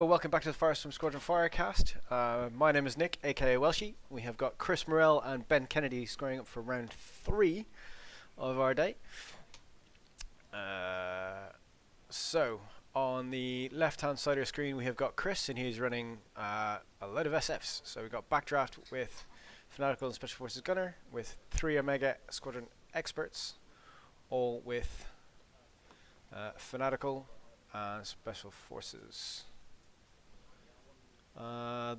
Well, welcome back to the Forest from Squadron Firecast. My name is Nick, aka Welshie. We have got Chris Morell and Ben Kennedy scoring up for round 3 of our day. So, on the left hand side of your screen, we have got Chris, and he's running a load of SFs. So, we've got Backdraft with Fanatical and Special Forces Gunner, with 3 Omega Squadron Experts, all with Fanatical and Special Forces.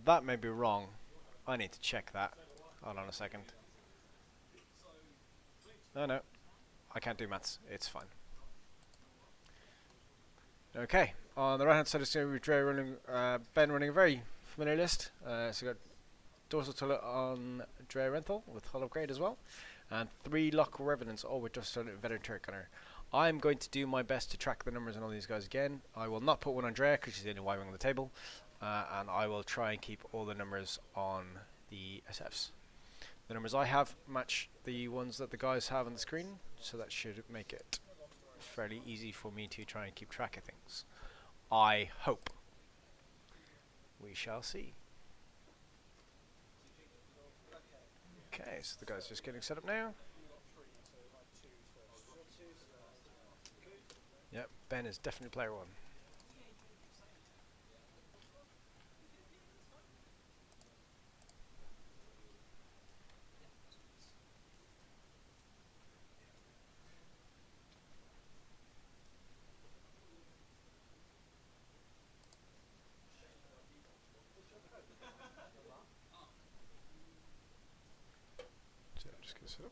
That may be wrong. I need to check that. Hold on a second. No, I can't do maths. It's fine. Okay, on the right hand side of the screen, we've Ben running a very familiar list. So we've got Dorsal Tullet on Dre Renthal with Hull Upgrade as well, and 3 Lock Revenants, all with just a Veteran Turret Gunner. I'm going to do my best to track the numbers on all these guys again. I will not put one on Dre because she's the only Y-wing on the table. And I will try and keep all the numbers on the SFs. The numbers I have match the ones that the guys have on the screen, so that should make it fairly easy for me to try and keep track of things. I hope. We shall see. Okay, so the guys are just getting set up now. Yep, Ben is definitely player 1. So just get set up.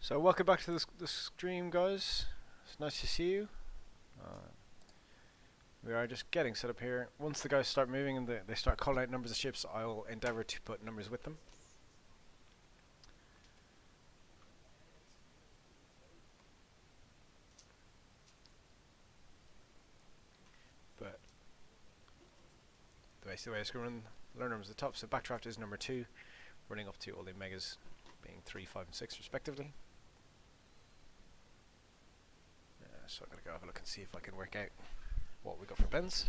So welcome back to the stream, guys. It's nice to see you. We are just getting set up here. Once the guys start moving and they start calling out numbers of ships, I'll endeavour to put numbers with them. But the way it's going to run, learn numbers at the top. So Backdraft is number 2, running up to all the Omegas being 3, 5 and 6 respectively. So I'm going to go have a look and see if I can work out what we got for Ben's.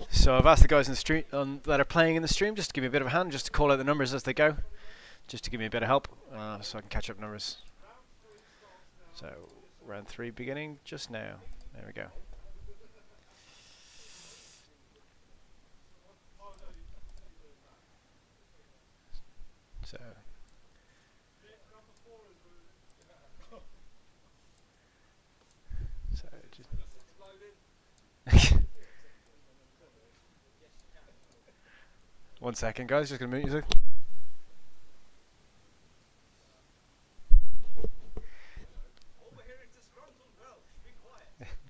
So I've asked the guys in the stream that are playing in the stream just to give me a bit of a hand, just to call out the numbers as they go, just to give me a bit of help, so I can catch up numbers. So round 3 beginning just now. There we go. So just 1 second, guys. Just gonna mute music.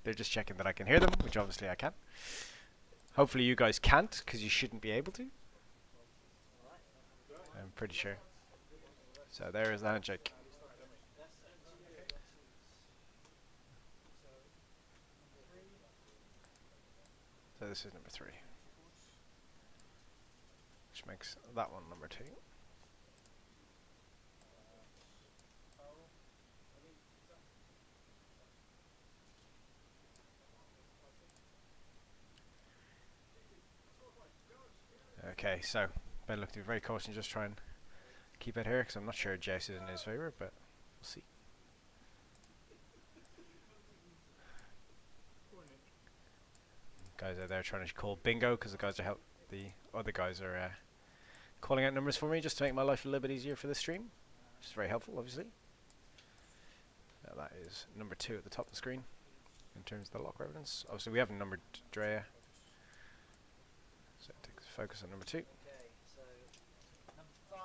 They're just checking that I can hear them, which obviously I can. Hopefully you guys can't, because you shouldn't be able to. I'm pretty sure. So there is the handshake. So this is number 3, which makes that one number 2. Okay, so Ben looked to be very cautious and just try and keep it here, because I'm not sure Jace is in his favour, but we'll see. Guys out there trying to call bingo, because the other guys are calling out numbers for me just to make my life a little bit easier for this stream, which is very helpful, obviously. That is number 2 at the top of the screen in terms of the lock evidence. Obviously, we haven't numbered Drea, so take focus on number 2. Okay, so number 5,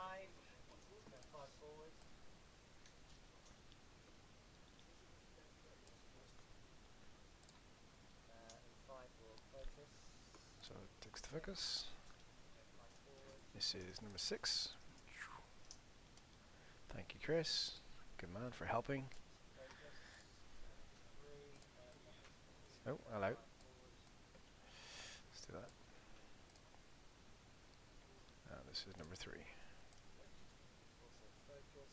5 forward. And 5 will focus. So it takes the focus. 5 forward. This is number 6. Thank you, Chris. Good man for helping. Focus. 3. Oh, hello. Let's do that. This is number 3. Also focus.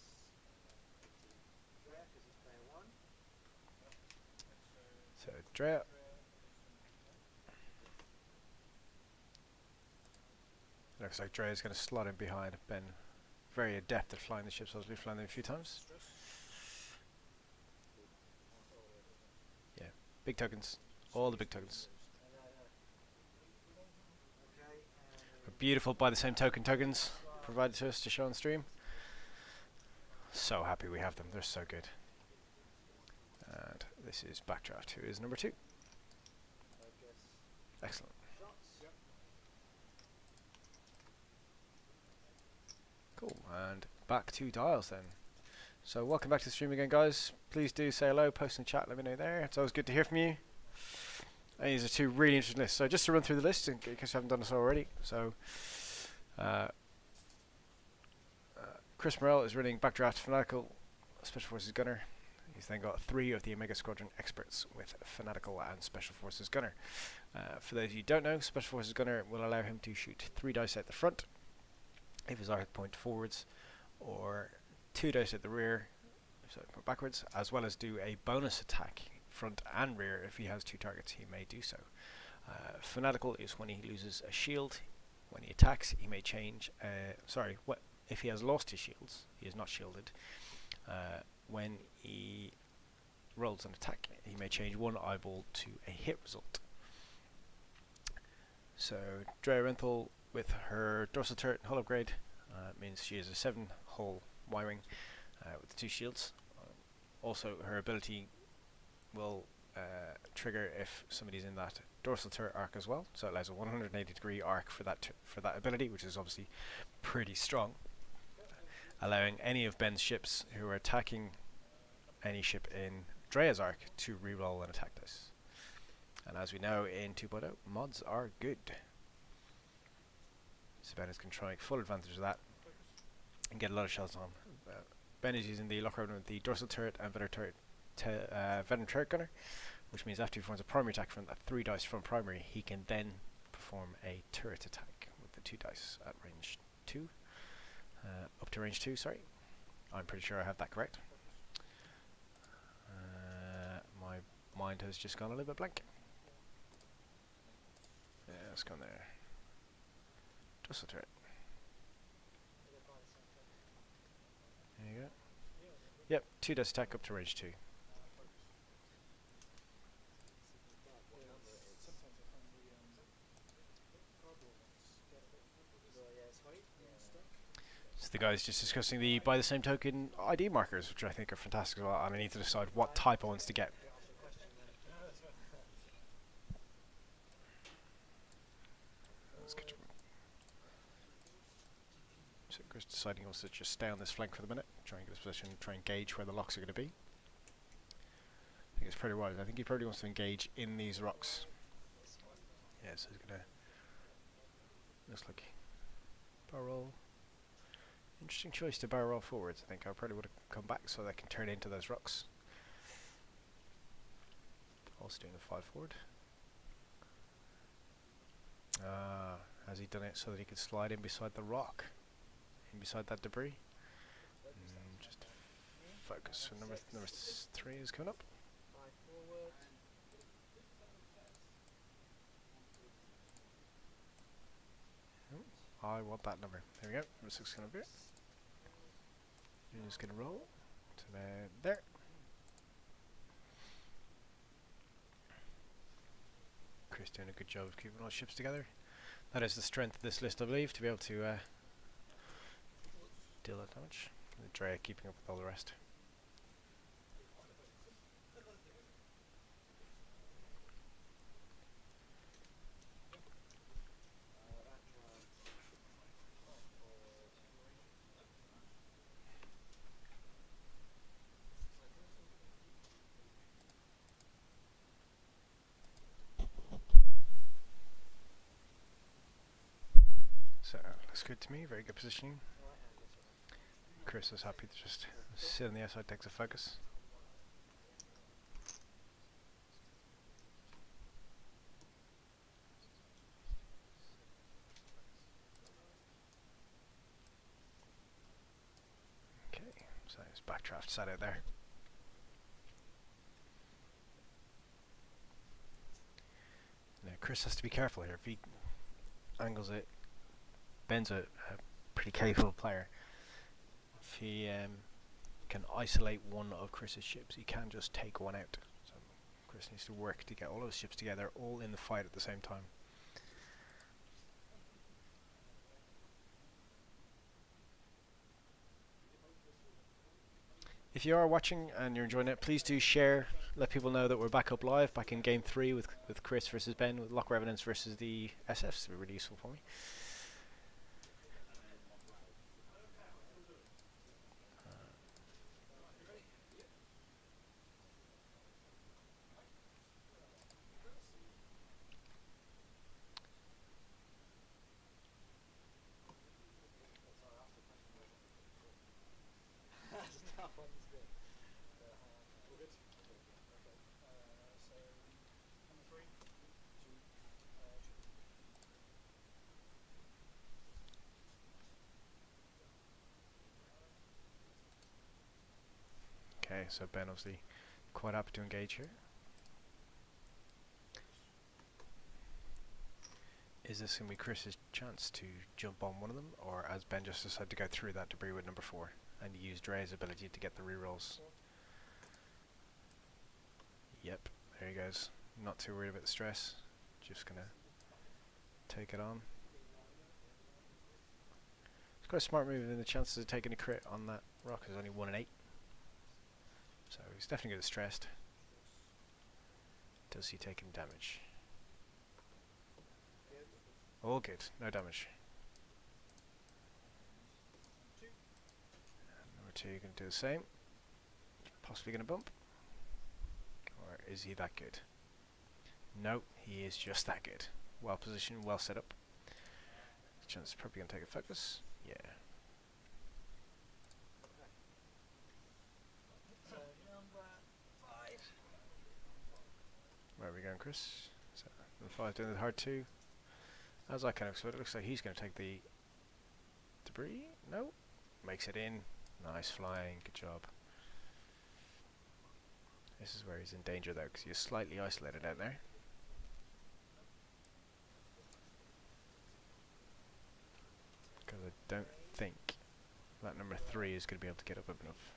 Drea, because it's player 1. So Drea. Looks like Drea is going to slot in behind Ben. Very adept at flying the ships. I've flown them a few times. Yeah, big tokens. All the big tokens. Okay, Are beautiful by the same tokens provided to us to show on stream. So happy we have them. They're so good. And this is Backdraft, who is number 2. focus. Excellent. Shots. Cool. And back to dials then. So welcome back to the stream again, guys. Please do say hello, post in the chat, let me know there. It's always good to hear from you. And these are 2 really interesting lists. So just to run through the list in case you haven't done this already. So Chris Morrell is running Backdraft Fanatical Special Forces Gunner. He's then got 3 of the Omega Squadron experts with Fanatical and Special Forces Gunner. For those of you who don't know, Special Forces Gunner will allow him to shoot 3 dice at the front if his arc point forwards, or 2 dice at the rear, so backwards, as well as do a bonus attack front and rear. If he has 2 targets, he may do so. Fanatical is when he loses a shield. When he attacks, he may change. If he has lost his shields, he is not shielded. When he rolls an attack, he may change 1 eyeball to a hit result. So Drea Renthal, with her dorsal turret and hull upgrade, means she is a 7-hull Y-wing with 2 shields. Also, her ability will trigger if somebody's in that dorsal turret arc as well, so it allows a 180-degree arc for that ability, which is obviously pretty strong, allowing any of Ben's ships who are attacking any ship in Drea's arc to reroll an attack dice. And as we know in 2.0, mods are good. So Ben is going to try full advantage of that and get a lot of shots on. Ben is using the lock road with the dorsal turret and veteran turret gunner, which means after he performs a primary attack from that 3 dice from primary, he can then perform a turret attack with the 2 dice at range 2. Up to range 2, sorry. I'm pretty sure I have that correct. My mind has just gone a little bit blank. Yeah, let's go there. Dorsal turret. There you go. Yep, 2 dice attack up to range 2. So the guys just discussing the by the same token ID markers, which I think are fantastic as well, and I need to decide what type I want to get. So Chris deciding he wants to just stay on this flank for the minute, try and get his position, try and gauge where the locks are going to be. I think it's pretty wise. I think he probably wants to engage in these rocks. Yeah, so he's going to... Looks like... Barrel roll. Interesting choice to barrel roll forwards. I think I probably would have come back so they can turn into those rocks. Also doing a 5 forward. Has he done it so that he could slide in beside the rock? In beside that debris? Just focus. So number 3 is coming up. 5 forward. I want that number. There we go. Number 6 is going to be it. You're just going to roll to there. Chris doing a good job of keeping all ships together. That is the strength of this list, I believe, to be able to deal that damage. The Drea keeping up with all the rest. So, looks good to me, very good positioning. Chris is happy to just sit on the outside, takes a focus. Okay, so his backdraft sat out there. Now Chris has to be careful here. If he angles it, Ben's a pretty capable player. If he can isolate one of Chris's ships, he can just take one out. So Chris needs to work to get all of his ships together, all in the fight at the same time. If you are watching and you're enjoying it, please do share. Let people know that we're back up live, back in game 3 with Chris versus Ben, with Lock Revenants versus the SFs. It'll be really useful for me. Okay, so Ben obviously quite happy to engage here. Is this going to be Chris's chance to jump on one of them, or has Ben just decided to go through that debris with number 4 and use Dre's ability to get the rerolls? Yep, there he goes. Not too worried about the stress, just going to take it on. It's quite a smart move, and the chances of taking a crit on that rock is only 1 in 8. So he's definitely getting stressed. Does he take any damage? All good, no damage. Number 2 going to do the same. Possibly going to bump. Or is he that good? No, he is just that good. Well positioned, well set up. Chance is probably going to take a focus. Yeah. Where are we going, Chris? So, number 5 doing the hard 2. As I kind of expected, it looks like he's going to take the debris. No. Makes it in. Nice flying. Good job. This is where he's in danger though, because he's slightly isolated out there. Because I don't think that number 3 is going to be able to get up enough.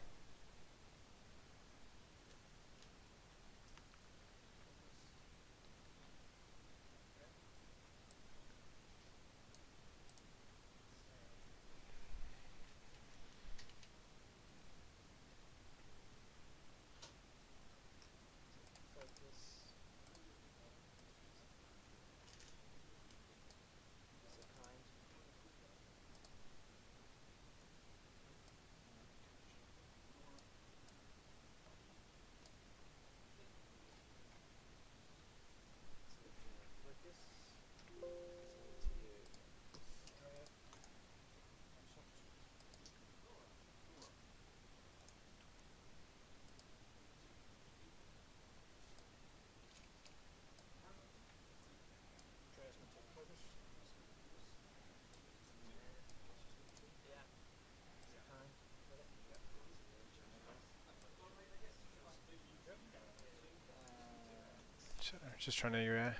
So just trying to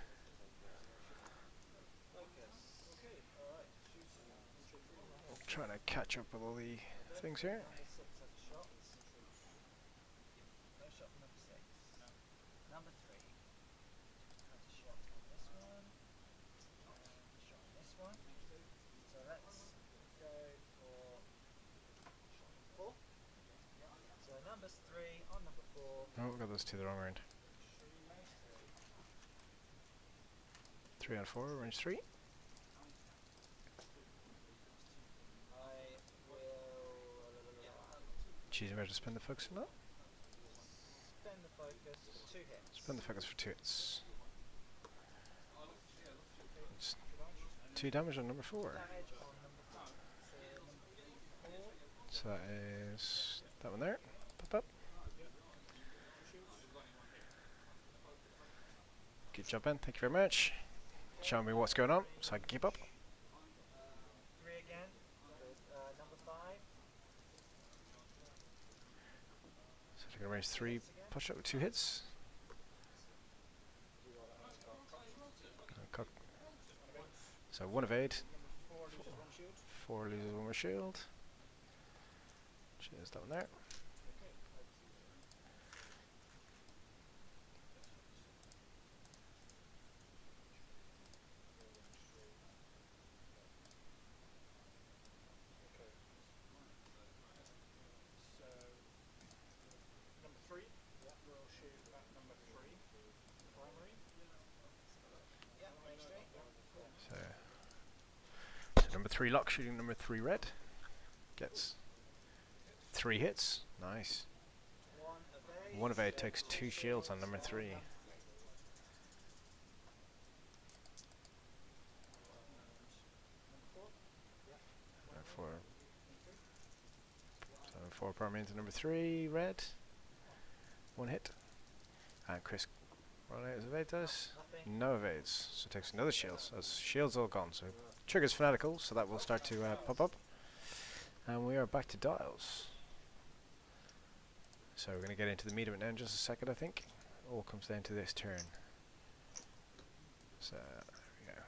trying to catch up with all the things here. Number 6 has a shot. No shot for number 6. Number 3 has a shot on this one. And a shot on this one. So let's go for shot 4. So numbers 3 on number 4. Oh, we got those two the wrong round. 3 on 4, range 3. I will Choosing where to spend the focus or not. spend the focus for 2 hits. Spend the focus for 2 hits. It's 2 damage on number 4. Damage on number 4. So number 4. So that is that one there. Pop up. Good job, Ben. Thank you very much. Showing me what's going on so I can keep up. 3 again. With number 5. So taking a range 3 push up with 2 hits. Cock. So 1 evade. 4 loses 1 more shield. Cheers, that one there. So, number 3, that will shoot at number 3, primary. Yeah, range 3. So number 3 lock shooting number 3 red. Gets 3 hits. Nice. 1 evade takes 2 shields on number 3. Four. So 4 primary into number 3 red. 1 hit. And Chris roll out his evade does. Nothing. No evades. So takes another shield. So his shield's all gone. So triggers fanatical. So that will start to pop up. And we are back to dials. So we're going to get into the meat of it now in just a second, I think. All comes down to this turn. So there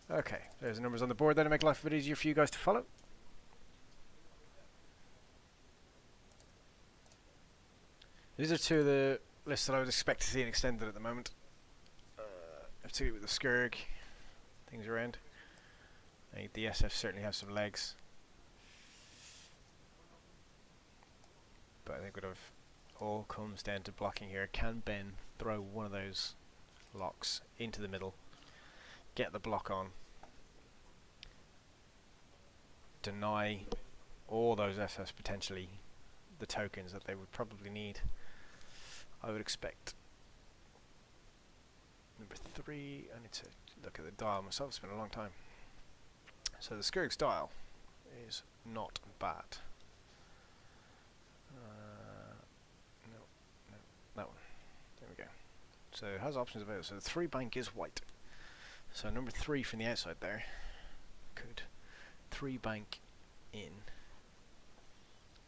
we go. Okay, there's the numbers on the board there to make life a bit easier for you guys to follow. These are 2 of the lists that I would expect to see extended at the moment. Particularly with the Skurg things around. I think the SF certainly have some legs. But I think what all comes down to blocking here. Can Ben throw one of those locks into the middle, get the block on, deny all those FFs potentially the tokens that they would probably need? I would expect. Number 3, I need to look at the dial myself, it's been a long time. So the Skurg's dial is not bad. No, that one. There we go. So it has options available. So the 3 bank is white. So number 3 from the outside there could 3 bank in.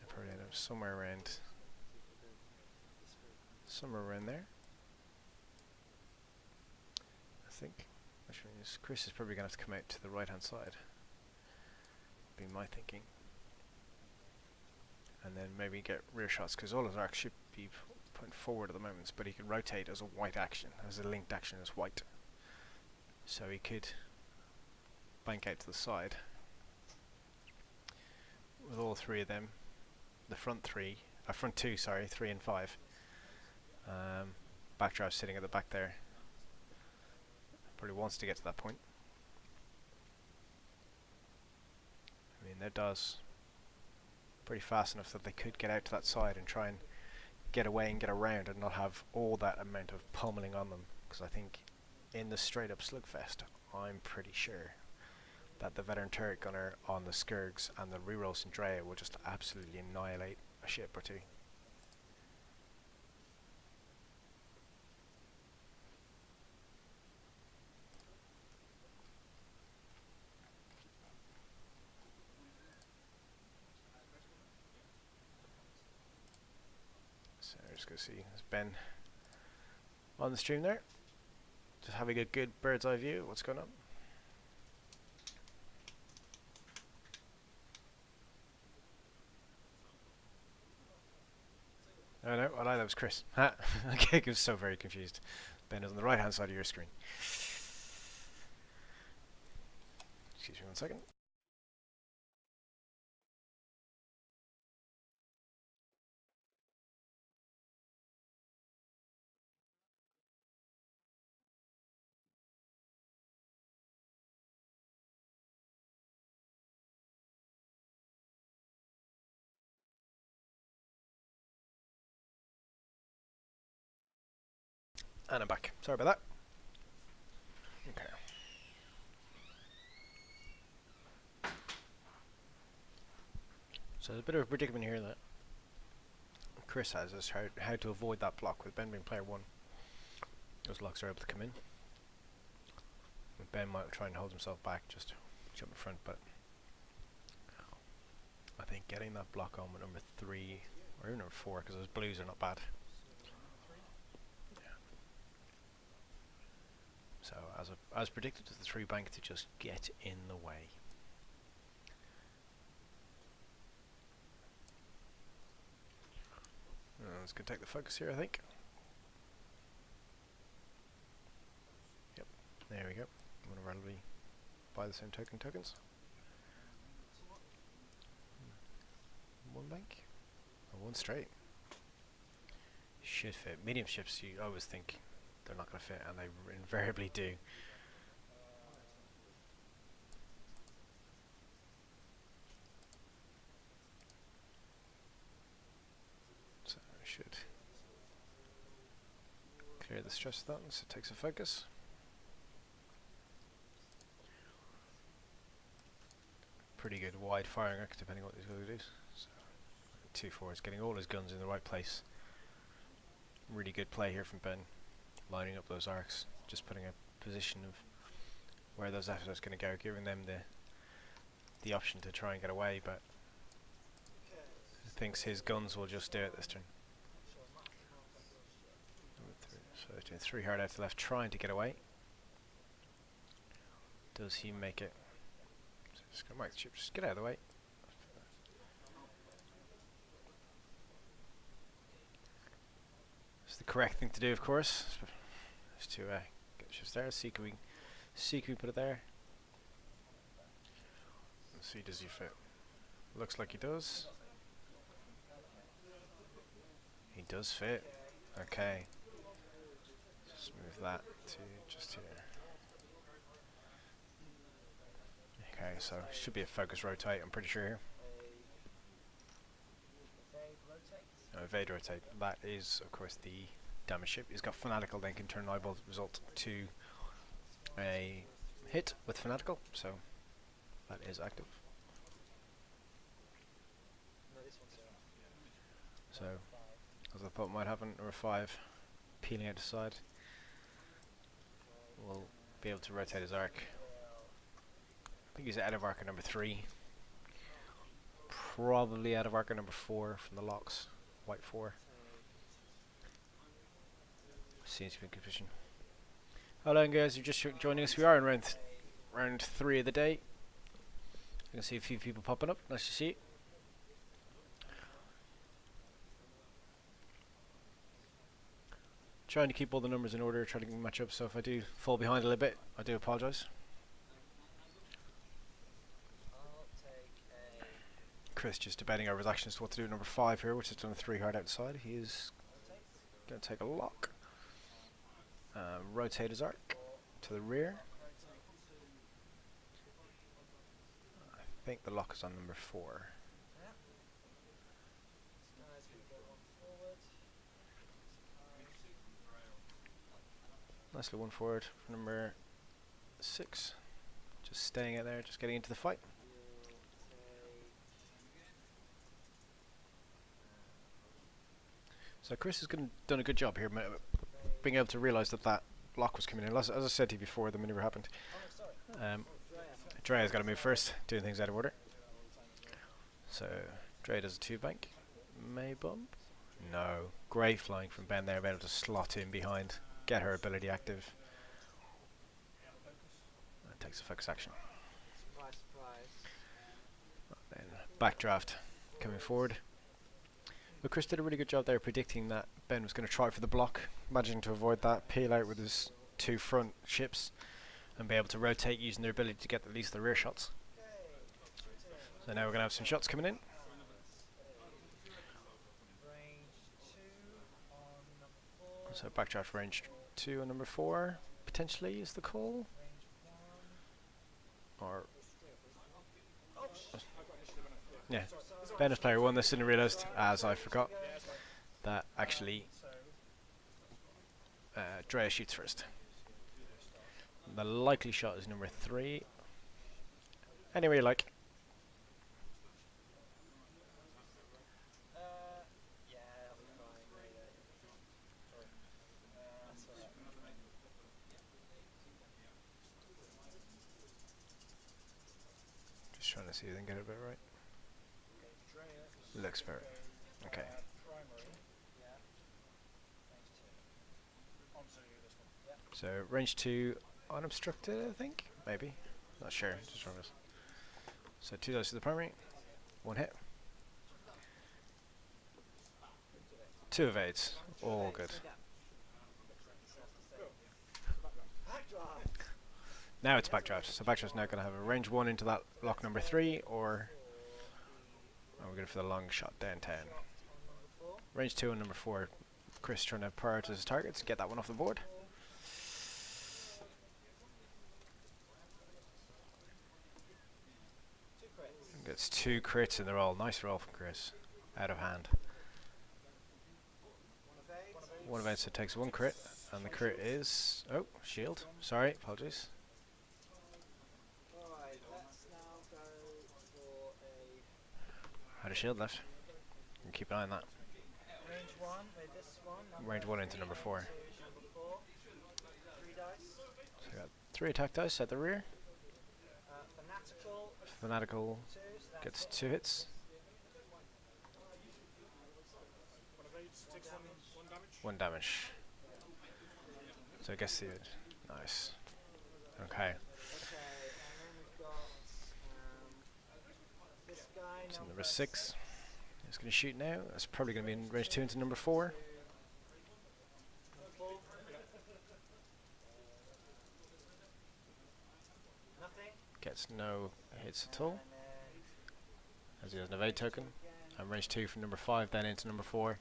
I'll probably end up somewhere around there. I think. Which means Chris is probably going to have to come out to the right hand side. Be my thinking. And then maybe get rear shots, because all his arcs should be putting forward at the moment, but he can rotate as a white action, as a linked action as white. So he could bank out to the side with all 3 of them. The front 2, sorry, 3 and 5. Backdraft sitting at the back there. Probably wants to get to that point. I mean, that does pretty fast enough that they could get out to that side and try and get away and get around and not have all that amount of pummeling on them. Because I think in the straight up slugfest, I'm pretty sure that the veteran turret gunner on the Skurgs and the rerolls in Drea will just absolutely annihilate a ship or 2. So we're just going to see as Ben on the stream there. Just having a good bird's eye view of what's going on. Oh no, I lied, that was Chris. Ha! Okay, I was so very confused. Ben is on the right hand side of your screen. Excuse me 1 second. And I'm back. Sorry about that. Okay. So there's a bit of a predicament here that Chris has is how to avoid that block with Ben being player 1. Those locks are able to come in. Ben might try and hold himself back, just jump in front, but I think getting that block on with number 3 or even number 4, because those blues are not bad. Yeah. So as predicted, it's the 3 bank to just get in the way. It's going to take the focus here, I think. Yep, there we go. I'm going to randomly buy the same tokens. 1 bank? Or 1 straight. Should fit. Medium ships, you always think they're not going to fit, and they invariably do. So I should clear the stress of that, so it takes a focus. Pretty good wide firing arc depending on what he's going to do. So 2-4 is getting all his guns in the right place. Really good play here from Ben, lining up those arcs, just putting a position of where those assets are going to go, giving them the option to try and get away, but thinks his guns will just do it this turn. So doing 3 hard out to left, trying to get away. Does he make it? So just gonna mark the chip, just get out of the way. It's the correct thing to do, of course, is to get the ships there. See can we put it there. Let's see, does he fit? Looks like he does. He does fit. Okay. Just move that to just here. Okay, so should be a focus rotate, I'm pretty sure here. Evade rotate. That is, of course, the damage ship. He's got Fanatical, then can turn an eyeball result to a hit with Fanatical, so that is active. So, as I thought might happen, number 5 peeling out the side. We'll be able to rotate his arc. I think he's out of arc at number 3. Probably out of arc at number 4 from the locks. White 4. Seems to be in good position. Hello guys, you're just joining us. We are in round 3 of the day. You can see a few people popping up. Nice to see you. Trying to keep all the numbers in order, trying to match up, so if I do fall behind a little bit, I do apologise. Chris just debating over his actions to what to do with number 5 here, which has done a 3 hard outside. He is going to take a lock. Rotate his arc to the rear. I think the lock is on number 4. Nicely 1 forward for number 6. Just staying out there, just getting into the fight. So Chris has done a good job here, being able to realise that that block was coming in. As I said to you before, the maneuver happened. Drea's got to move first, doing things out of order. So Drea does a 2 bank. May bump? No. Great flying from Ben there, able to slot in behind, get her ability active. That takes a focus action. Surprise, surprise. Then backdraft coming forward. But Chris did a really good job there predicting that Ben was going to try for the block, managing to avoid that, peel out with his 2 front ships, and be able to rotate using their ability to get at least the rear shots. So now we're going to have some shots coming in. Range 2 on number 4. So backdraft range 2 on number 4 potentially is the call. Range 1. Or Yeah. yeah, Ben is player 1. This didn't realised, as I forgot, that actually Drea shoots first. The likely shot is number 3. Anyway, you like. Yeah, that'll be fine. Sorry. That's all right. Just trying to see if I can get it a bit right. Looks better. Okay. Primary Yeah. Range 2. onto this one. So range 2 unobstructed, I think? Maybe. Not sure. Just remember. So 2 dice to the primary. 1 hit. 2 evades. All good. Now it's backdraft. So backdraft's now going to have a range 1 into that lock number 3, or we're going for the long shot down 10. Range 2 on number 4. Chris trying to prioritize his targets and get that one off the board. Gets 2 crits in the roll. Nice roll from Chris. Out of hand. 1 evade, so it takes 1 crit. And the crit is... Oh, shield. Sorry, apologies. Alright, let's now go for a Had a shield left. You can keep an eye on that. range 1 with this one. Range 1 into number 4. Number 4. 3 dice. So we got 3 attack dice at the rear. Fanatical. Fanatical 2. So that's gets it. 2 hits. One evades, takes one damage. 1 damage. So I guess the... Nice. Okay. Okay, and then we've got this guy. So number 6. He's going to shoot now. That's probably going to be in range 2 into number 4. Number 4. Nothing. Gets no hits at all, And then as he has an evade token. And range 2 from number 5 then into number 4.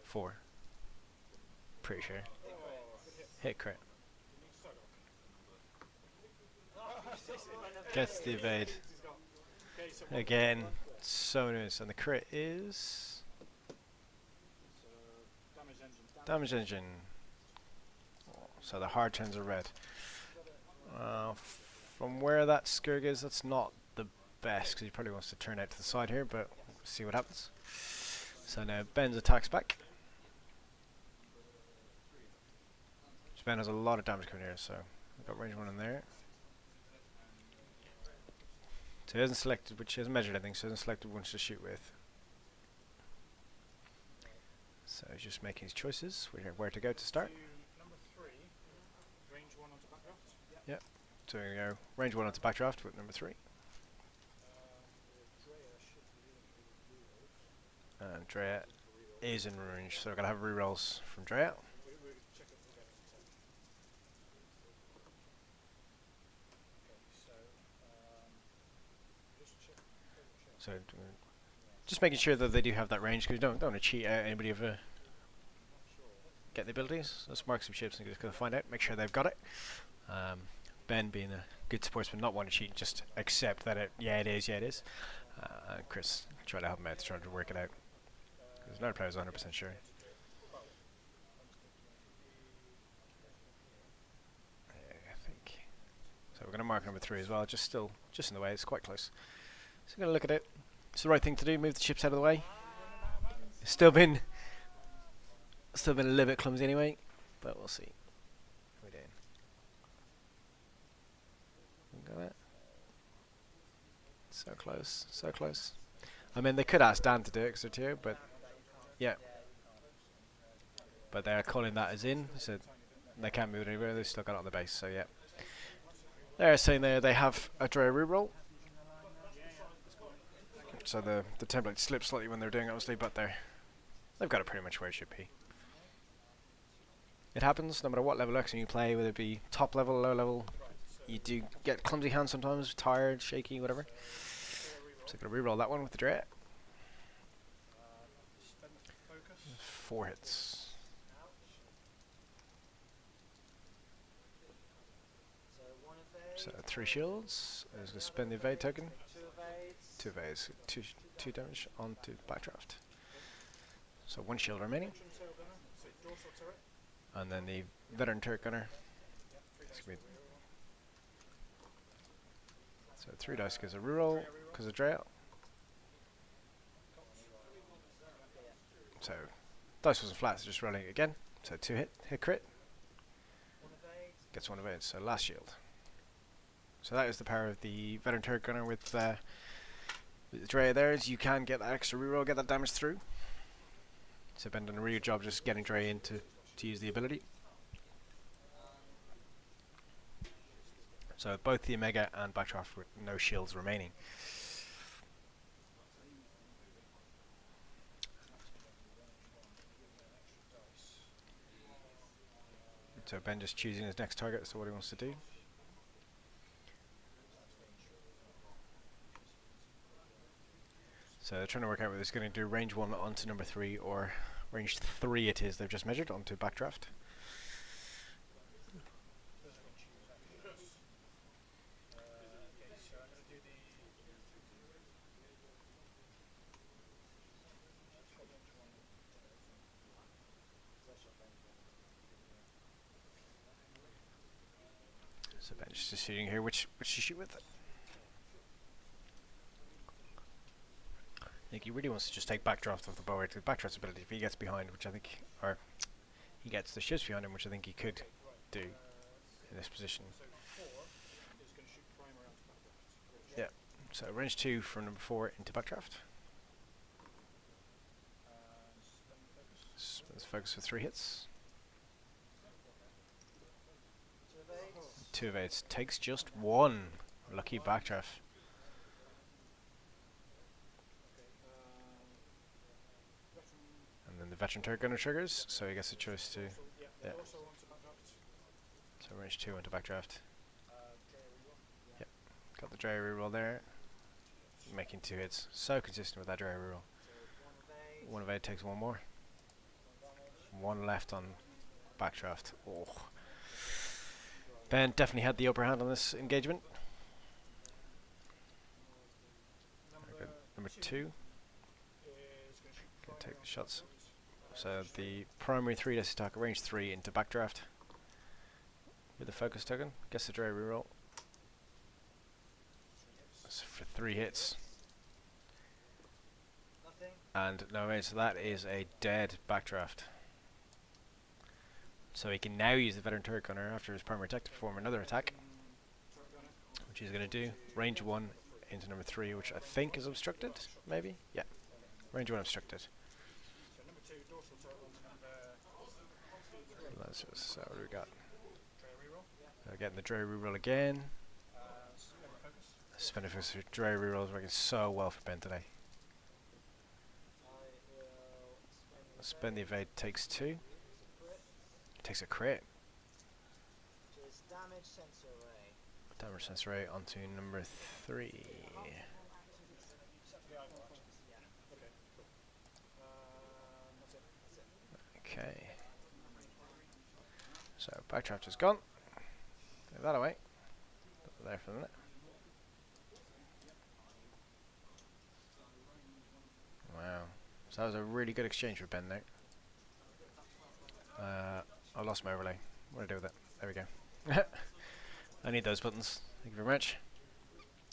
4. Pretty sure. Hit crit. Gets the evade. Okay, so Again, so nice. And the crit is... damage engine. Damage engine. So the hard turns are red. From where that Skurg is, that's not the best, because he probably wants to turn out to the side here, but we'll see what happens. So now Ben's attacks back. So Ben has a lot of damage coming here, so I've got range 1 in there. So he hasn't selected, which he hasn't measured anything, so he hasn't selected ones to shoot with. So he's just making his choices, where to go to start. Number 3, range 1 onto backdraft. So we're going to go range 1 onto backdraft with number 3. And Drea is in range, so we're going to have rerolls from Drea. We'll check it again. Okay, so just check. So just making sure that they do have that range, because you don't want to cheat out anybody of get the abilities. Let's mark some ships and just go find out, make sure they've got it. Ben, being a good sportsman, not want to cheat, just accept that it is. Chris, try to help him out to try to work it out. Because another player's 100% sure. I think. So we're going to mark number 3 as well, just in the way, it's quite close. So we're going to look at it. It's the right thing to do, move the ships out of the way. It's still been a little bit clumsy anyway, but we'll see. How we doing? Got it. So close, so close. I mean, they could ask Dan to do it because they're 2, but yeah. but they're calling that as in, so they can't move it anywhere. They've still got it on the base. So yeah, they're saying there they have a Drea reroll. So the template slips slightly when they're doing it, obviously, but they've got it pretty much where it should be. It happens no matter what level X you play, whether it be top level, low level. You do get clumsy hands sometimes, tired, shaky, whatever. So I'm gonna reroll that one with the Drea. Spend the focus. 4 hits. So one evade. So 3 shields. I was gonna spend the evade token. Two evades. 2 evades, 2 damage onto backdraft. So 1 shield remaining, Veteran tail gunner. So dorsal turret. and then the veteran turret gunner. It's gonna be so 3 dice gives a reroll because of Drea. So dice wasn't flat, so just rolling it again. So 2 hit crit, One evade. gets 1 evade. So last shield. So that is the power of the veteran turret gunner with the Drea there, is you can get that extra reroll, get that damage through. So Ben done a really good job just getting Drea in to use the ability. So both the Omega and Backdraft with no shields remaining. So Ben just choosing his next target as to what he wants to do. So they're trying to work out whether it's going to do range 1 onto number 3 or range 3 it is they've just measured onto Backdraft. Okay, so I'm going to do the. So Ben just deciding here which to shoot with. I think he really wants to just take Backdraft off the board. The Backdraft's ability, if he gets behind, which I think, or he gets the ships behind him, which I think he could do in this position. So 4 is going to shoot primer out to backdraft. Yeah. So range 2 from number 4 into Backdraft. Let's focus for 3 hits. Two evades. 2 evades. Takes just 1. Lucky Backdraft. And then the veteran turret gunner triggers, so he gets a choice to. Yeah. Also onto backdraft. So range 2 into Backdraft. Drea reroll. Got the Drea reroll there. Making 2 hits. So consistent with that Drea reroll. So one evade. 1 evade takes 1 more. One damage. 1 left on Backdraft. Oh. Ben definitely had the upper hand on this engagement. Very good. Number 2 Is going to shoot can primer take the onto shots. backdraft. So the primary 3 dice attack, range 3 into Backdraft. With the focus token. Gets the Drea reroll. So for 3 hits. Nothing. And no way, so that is a dead Backdraft. So he can now use the veteran turret gunner after his primary attack to perform another attack, Turret gunner. which he's going to do. Range 1 into number 3, which I think is obstructed, maybe? Yeah. Range 1 obstructed. So number 2 dorsal turret onto number. So what do we got? Drea reroll. Getting the Drea reroll again. Spend the focus. Spinner focus for Drea reroll is working so well for Ben today. I will Spend the evade takes 2. crit, Takes a crit. which is damage sensor ray. Damage sensor ray onto number 3. Set for the eyeball, actually. Yeah. Okay, cool. That's it. That's it. Okay. So Backdraft is gone. Get that away. Put that there for a minute. Wow. So that was a really good exchange for Ben there. I lost my overlay. What do I do with it? There we go. I need those buttons. Thank you very much.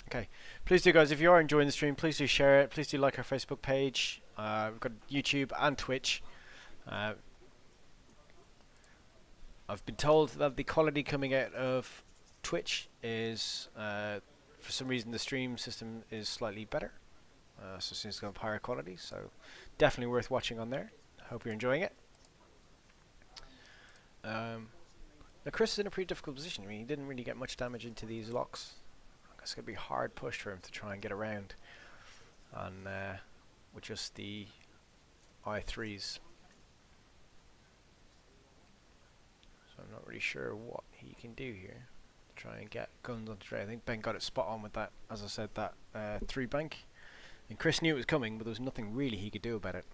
Okay. Please do, guys, if you are enjoying the stream, please do share it. Please do like our Facebook page. We've got YouTube and Twitch. I've been told that the quality coming out of Twitch is, for some reason, the stream system is slightly better. So it seems to go up higher quality. So definitely worth watching on there. Hope you're enjoying it. Now Chris is in a pretty difficult position. I mean, he didn't really get much damage into these locks. It's going to be a hard push for him to try and get around on with just the I3s. So I'm not really sure what he can do here to try and get guns onto Dre. I think Ben got it spot on with that, as I said, that 3 bank. And Chris knew it was coming, but there was nothing really he could do about it.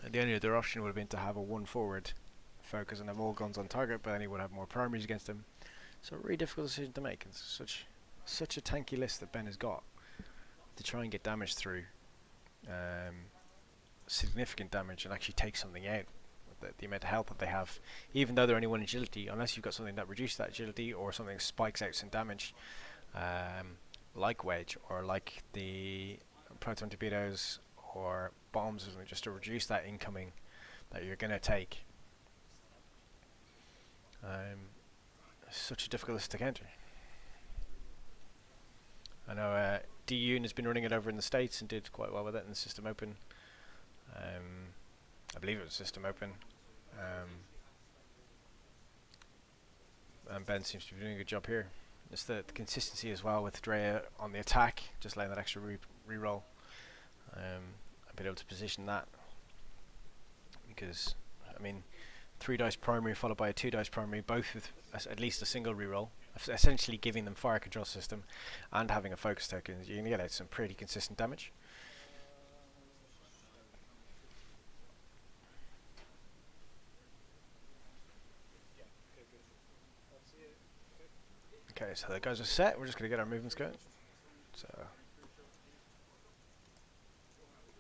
The only other option would have been to have a 1 forward focus and have all guns on target, but then he would have more primaries against him. So a really difficult decision to make. It's such a tanky list that Ben has got to try and get damage through, significant damage, and actually take something out. The amount of health that they have, even though they're only 1 agility, unless you've got something that reduces that agility or something that spikes out some damage, like Wedge or like the proton torpedoes or bombs, or something, just to reduce that incoming that you're going to take. Such a difficult list to counter. I know DUN has been running it over in the States and did quite well with it in the System Open. I believe it was System Open. And Ben seems to be doing a good job here. Just the consistency as well with Drea on the attack, just letting that extra reroll. I've been able to position that because, I mean, 3 dice primary followed by a 2 dice primary, both with at least a single reroll, essentially giving them fire control system and having a focus token. You're going to get out some pretty consistent damage. Okay, so the guys are set. We're just going to get our movements going. So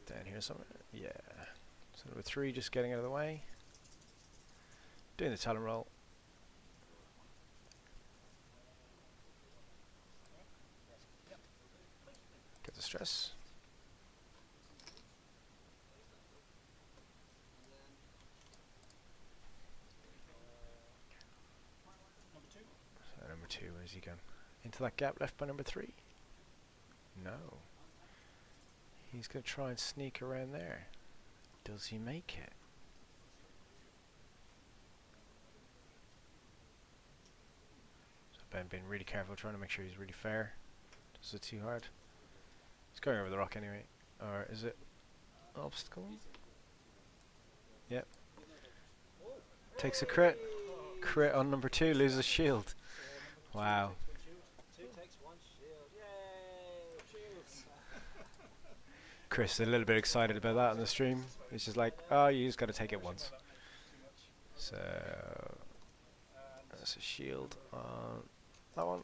down here somewhere. Yeah. So number 3 just getting out of the way. Doing the talon roll. Get the stress. So number 2, where's he going? Into that gap left by number 3? No. He's going to try and sneak around there. Does he make it? So Ben being really careful, trying to make sure he's really fair. Is it too hard? It's going over the rock anyway. Or is it obstacle? Yep. Takes a crit. Crit on number 2, loses shield. Wow. 2 takes 1 shield. Yay! Shields! Chris is a little bit excited about that on the stream. He's just like, oh, you just got to take it once. So that's a shield on that one.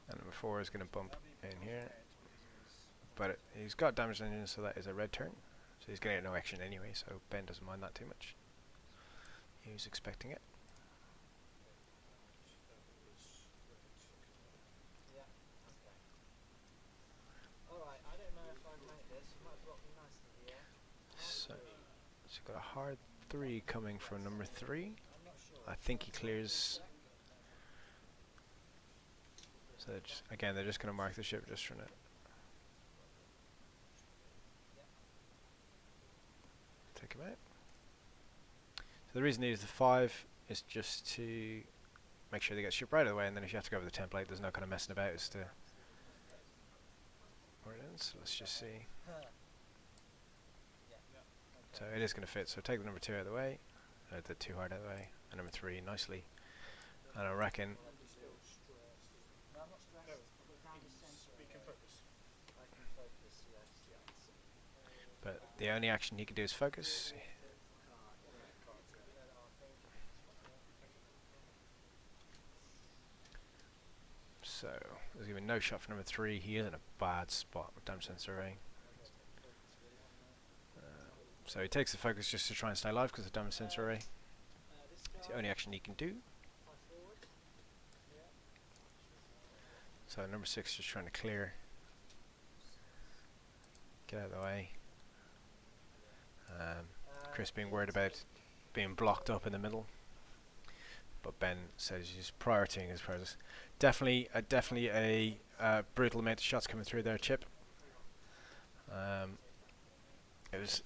And number 4 is going to bump in here. But he's got damage engine, so that is a red turn. So he's going to get no action anyway, so Ben doesn't mind that too much. He was expecting it. Yeah, okay. Alright, I don't know if I make this. You might drop me nicely here. So we've got a hard 3 coming from number 3. I'm not sure. I think he clears. So again, they're just going to mark the ship just from it. Take him out. So the reason they use the 5 is just to make sure they get ship right out of the way, and then if you have to go over the template, there's no kind of messing about as to where it is. So let's just see. So it is going to fit. So take the number 2 out of the way, the 2 hard out of the way, and number 3 nicely. And I reckon No, I'm not stressed. I've got down the centre. We can focus. I can focus, yes. but the only action he can do is focus. So there's going to be no shot for number 3. He is in a bad spot with damage sensor array. So he takes the focus just to try and stay alive because of the damage sensor array. It's the only action he can do. So number 6 just trying to clear. Get out of the way. Chris being worried about being blocked up in the middle. But Ben says he's prioritizing his priorities. Definitely a brutal amount of shots coming through there, Chip. It was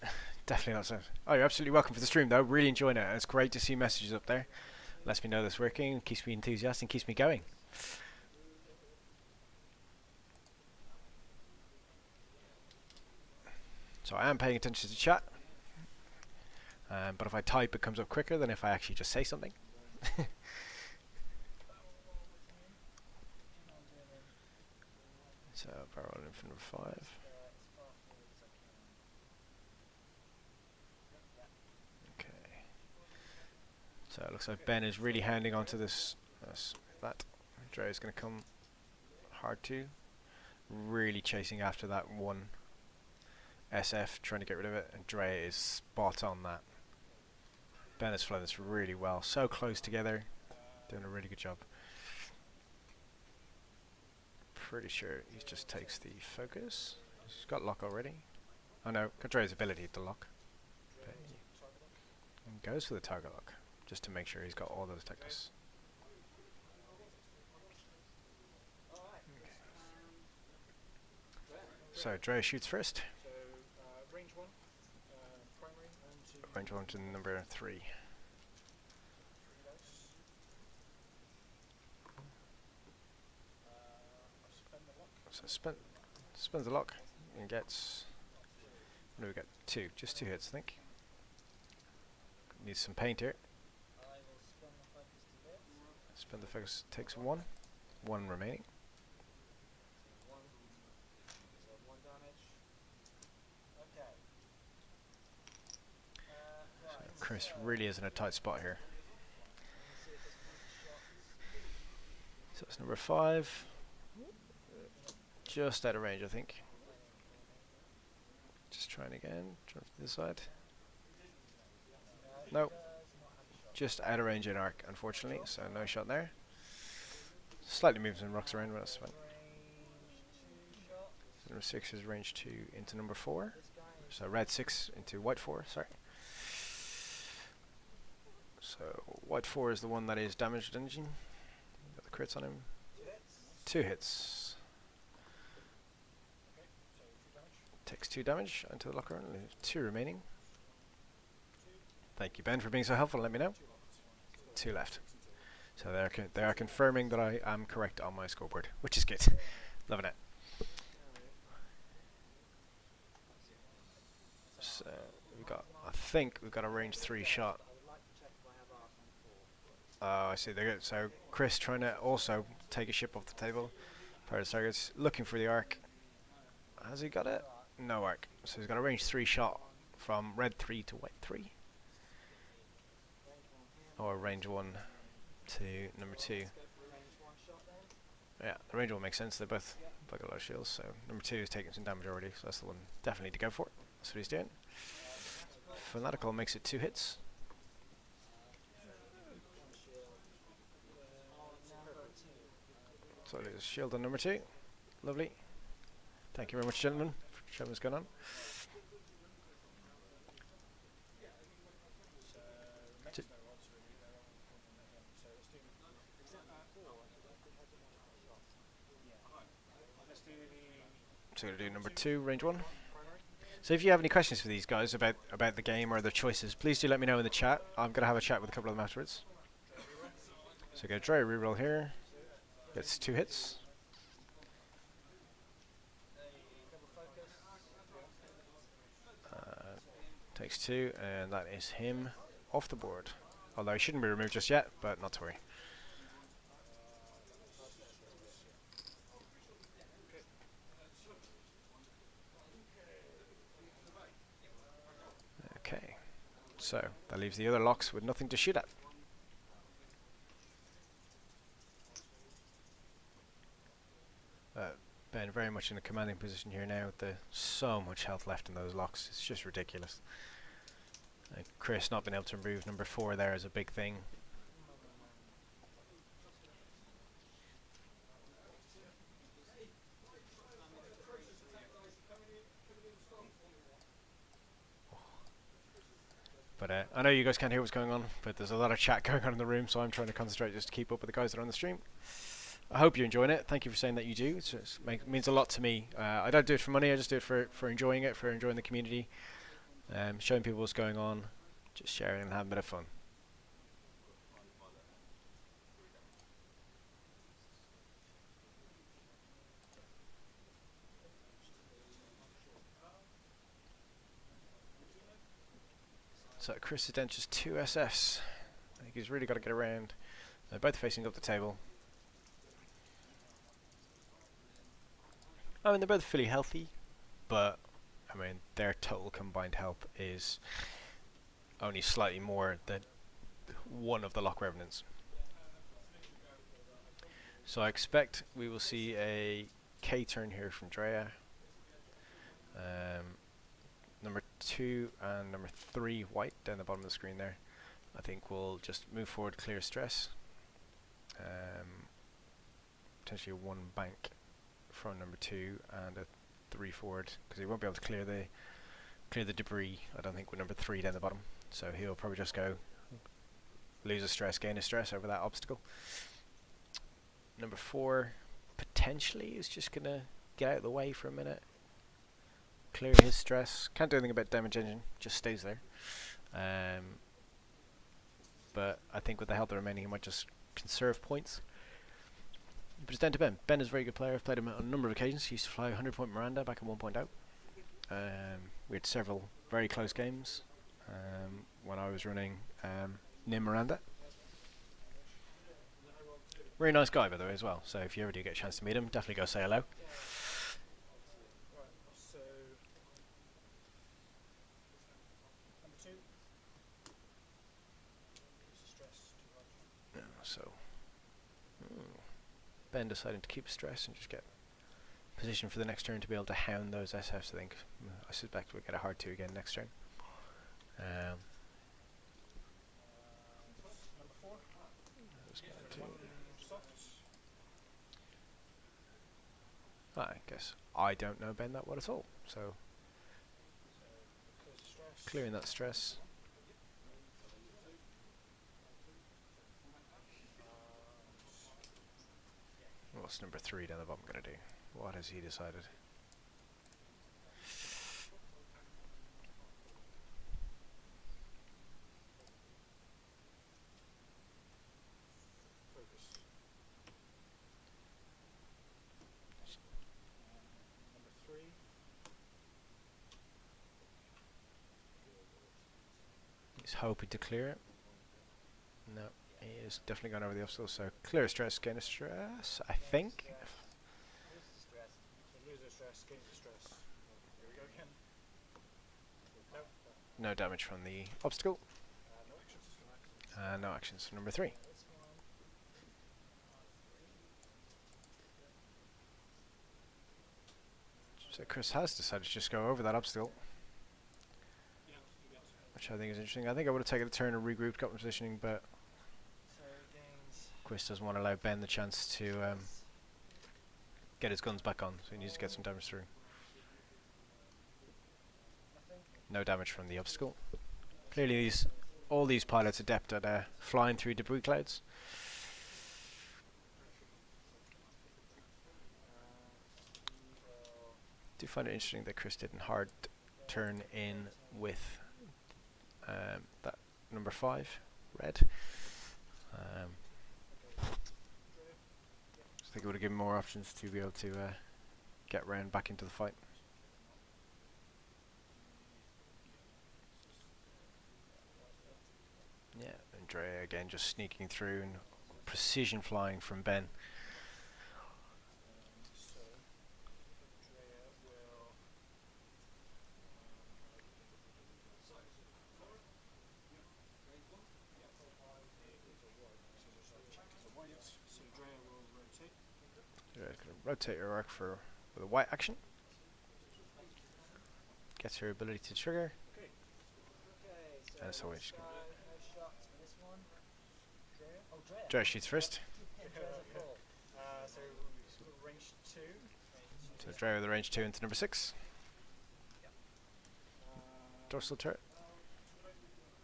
Definitely not so. Oh, you're absolutely welcome for the stream though. Really enjoying it. And it's great to see messages up there. Lets me know that's working. Keeps me enthusiastic and keeps me going. So I am paying attention to chat. But if I type, it comes up quicker than if I actually just say something. So barrel in for number 5. Okay. So it looks like Ben is really handing on to this. That Dre is going to come hard too. Really chasing after that one SF, trying to get rid of it, and Dre is spot on that. Ben has flown this really well, so close together, doing a really good job. Pretty sure he just takes the focus. He's got lock already. Oh no, got Dre's ability to lock. But he goes for the target lock, just to make sure he's got all those techniques. So Dre shoots first. So range 1, primary, and to Range 1 to number 3. 3 dice. Spend the luck. So spins the lock and gets. What do we got? 2, just 2 hits, I think. Needs some paint here. I will spin the focus to hit. Spin the focus takes 1. 1 remaining. 1. So 1 damage. Okay. So Right. Chris really is in a tight spot here. Let's see if this can make a shot. So it's number 5. Just out of range, I think. Just trying again. Trying to this side. No, Nope. does not have a shot. Just out of range in arc, unfortunately. So no shot there. Slightly moves and rocks around, but that's fine. Range 2 shot. So number 6 is range 2 into number 4. This guy is So red 6 into white 4, sorry. So white 4 is the one that is damaged engine. Got the crits on him. 2 hits. 2 hits. So 2 damage. Takes 2 damage into the locker room. 2 remaining. Thank you, Ben, for being so helpful. Let me know. 2 left. So they are confirming that I am correct on my scoreboard, which is good. Loving it. So I think we've got a range 3 shot. I would like to check if I have arc on 4. Oh, I see. So Chris trying to also take a ship off the table. Pirates targets looking for the arc. Has he got it? No arc. So he's got a range 3 shot from red 3 to white 3. Range 1 here. Or range 1 to number 2. Let's go for a range 1 shot then. Yeah, the range 1 makes sense. They both got a lot of shields. So number 2 is taking some damage already. So that's the one definitely to go for. That's what he's doing. Fanatical makes it 2 hits. One shield. Number 2. So there's a shield on number 2. Lovely. Thank you very much, gentlemen, for showing what's going on. So next no odds really. They're on him. So let's do. Let's do the So we're going to do number 2, range 1. primary. So if you have any questions for these guys about the game or their choices, please do let me know in the chat. I'm going to have a chat with a couple of them afterwards. So get Dre reroll here. Gets 2 hits. Double focus. Takes 2, and that is him off the board. Although he shouldn't be removed just yet, but not to worry. Okay, so that leaves the other locks with nothing to shoot at. Ben very much in a commanding position here now with so much health left in those locks. It's just ridiculous. Chris not being able to remove number 4 there is a big thing. But I know you guys can't hear what's going on, but there's a lot of chat going on in the room, so I'm trying to concentrate just to keep up with the guys that are on the stream. I hope you're enjoying it. Thank you for saying that you do. It means a lot to me. I don't do it for money. I just do it for enjoying it, for enjoying the community. showing people what's going on, just sharing and having a bit of fun. So Chris is down just 2 SFs. I think he's really got to get around. They're both facing up the table. I mean, they're both fully healthy, but I mean, their total combined health is only slightly more than one of the Loch Revenants. So I expect we will see a K turn here from Drea. Number 2 and number 3 white down the bottom of the screen there. I think we'll just move forward, clear stress. Potentially a 1 bank from number 2 and a 3 forward, because he won't be able to clear the debris, I don't think, with number 3 down the bottom. So he'll probably just go lose a stress, gain a stress over that obstacle. Number 4 potentially is just gonna get out of the way for a minute, clear his stress. Can't do anything about damage engine, just stays there. But I think with the health remaining, he might just conserve points. But it's down to Ben. Ben is a very good player. I've played him on a number of occasions. He used to fly 100-point Miranda back at 1.0. We had several very close games when I was running Nim Miranda. Very nice guy, by the way, as well. So if you ever do get a chance to meet him, definitely go say hello. Right, so number 2. Increase stress too much. So Ben deciding to keep stress and just get position for the next turn to be able to hound those SFs. I think. I suspect we'll get a hard 2 again next turn. Number 4. Soft. I guess I don't know Ben that well at all, so Clear stress. clearing that stress. What's number 3 down the bottom going to do? What has he decided? Focus. Number 3. He's hoping to clear it. No, he is definitely gone over the obstacle, so clear stress, gain a stress, I think. Lose the stress. So lose the stress, gain the stress. Here we go again. Nope. No damage from the obstacle, No actions. no actions. Number 3. This one. So Chris has decided to just go over that obstacle, which I think is interesting. I think I would have taken a turn and regrouped, got my positioning, but So gains. Chris doesn't want to allow Ben the chance to get his guns back on, so he needs to get some damage through. Nothing. No damage from the obstacle. Clearly all these pilots are adept at flying through debris clouds. I do find it interesting that Chris didn't hard turn in with that number 5, red. I think it would have given more options to be able to get round back into the fight. Yeah, Andrea again just sneaking through and precision flying from Ben. So Drea will so Drea will rotate. Andrea's going to rotate her arc with a white action. Gets her ability to trigger. Okay, And so so it's no shots for this one. Drea. Oh, Drea. Andrea shoots first. Drea's a full. So range 2. So Andrea with the range 2 into number 6. Dorsal turret.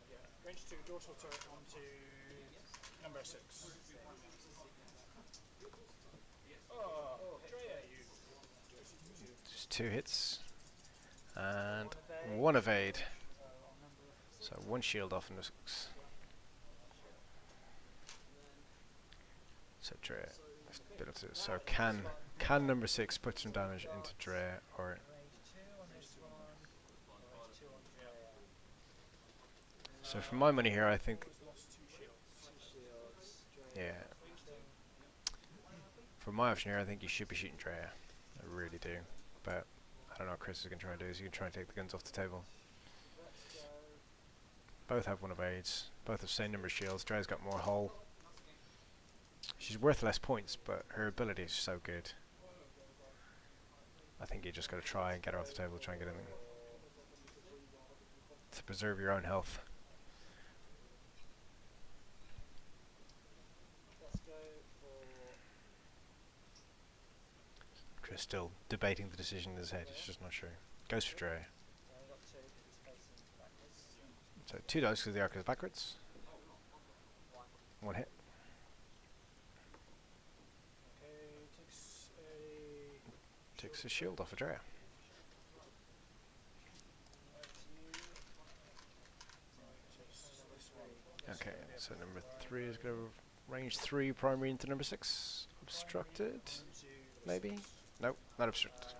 Yeah, range 2 dorsal turret onto number 6. Oh, Drea, you. Just 2 hits. And 1 evade. So 1 shield off number 6. So Dre. So can number 6 put some damage into Dre or Range 2 on this one, range 2 on Drea. so for my money here I think He's lost 2 shields. 2 shields, Drea. yeah. For my option here I think you should be shooting Dre. I really do. But I don't know what Chris is gonna try and do, is he gonna try and take the guns off the table. Let's go. Both have 1 of aids, both have same number of shields, Dre's got more hull. She's worth less points, but her ability is so good. I think you just got to try and get her off the table, try and get in to preserve your own health. Let's go for. Chris still debating the decision in his head, he's just not sure. Goes for Dre. Only got 2 because he's facing backwards. So 2 dice because the arc is backwards. 1 hit. Okay, Takes a shield off of Dre. Right to you. Okay, so number 3 is going to range 3 primary into number 6. Obstructed? Maybe? Nope, not obstructed.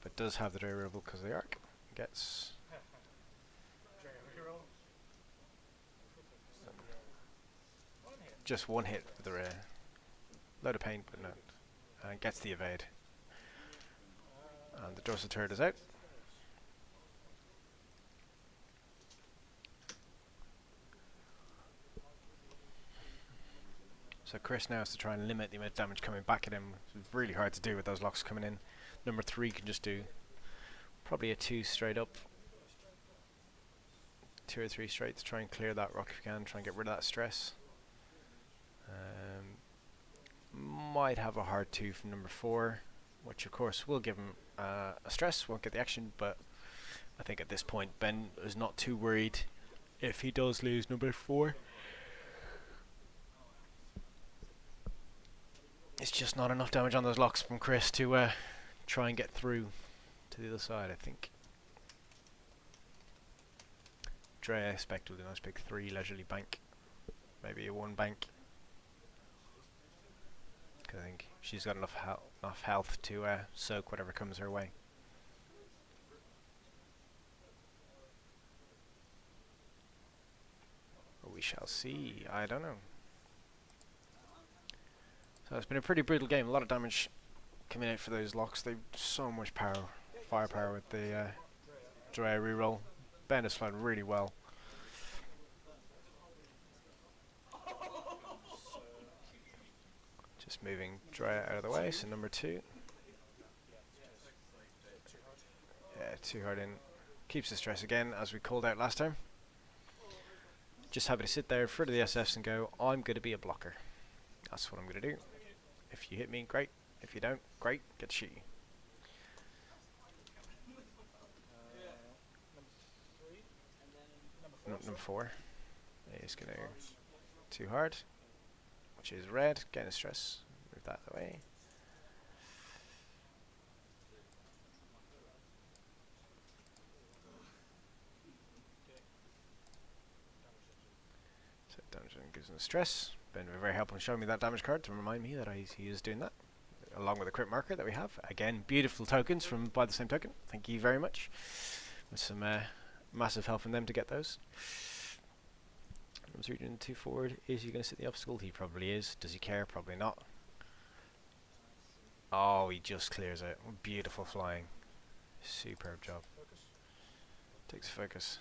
But does have the Dre removal because of the arc. Gets Drea reroll. just 1 hit with the Dre. Load of pain, but no. And gets the evade. And the dorsal turret is out. So Chris now has to try and limit the amount of damage coming back at him. It's really hard to do with those locks coming in. Number 3 can just do probably a 2 straight up. 2 or 3 straight to try and clear that rock if you can, try and get rid of that stress. Might have a hard 2 from number 4, which of course will give him a stress, won't get the action, but I think at this point Ben is not too worried if he does lose number 4. It's just not enough damage on those locks from Chris to try and get through to the other side, I think. Dre, I expect with a nice big 3 leisurely bank. Maybe a 1 bank. I think she's got enough health to soak whatever comes her way. We shall see. I don't know. So it's been a pretty brutal game. A lot of damage coming out for those locks. They've so much power, firepower with the Dre reroll. Ben has flown really well. Just moving Dre out of the way. So number 2. Yeah, too hard in. Keeps the stress again, as we called out last time. Just happy to sit there in front of the SFs and go, I'm going to be a blocker. That's what I'm going to do. If you hit me, great. If you don't, great. Get to shoot you. Number 4. He's going to too hard, which is red. Getting stress. Move that away. So damage gives him stress. Ben was very helpful in showing me that damage card to remind me that he is doing that, along with the crit marker that we have. Again, beautiful tokens from Buy the Same Token. Thank you very much. With some massive help from them to get those. Number 3 doing 2 forward. Is he going to sit the obstacle? He probably is. Does he care? Probably not. Oh, he just clears it. Beautiful flying. Superb job. Takes a focus.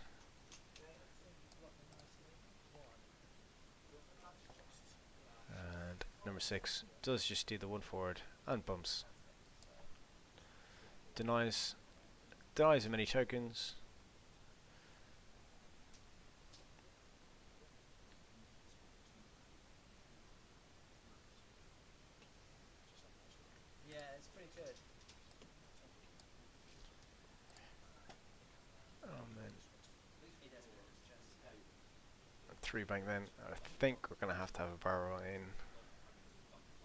And number 6 does just do the 1 forward and bumps. Denies him any tokens. Yeah, it's pretty good. Then He doesn't want stress. 3 bank then. I think we're going to have a barrel in.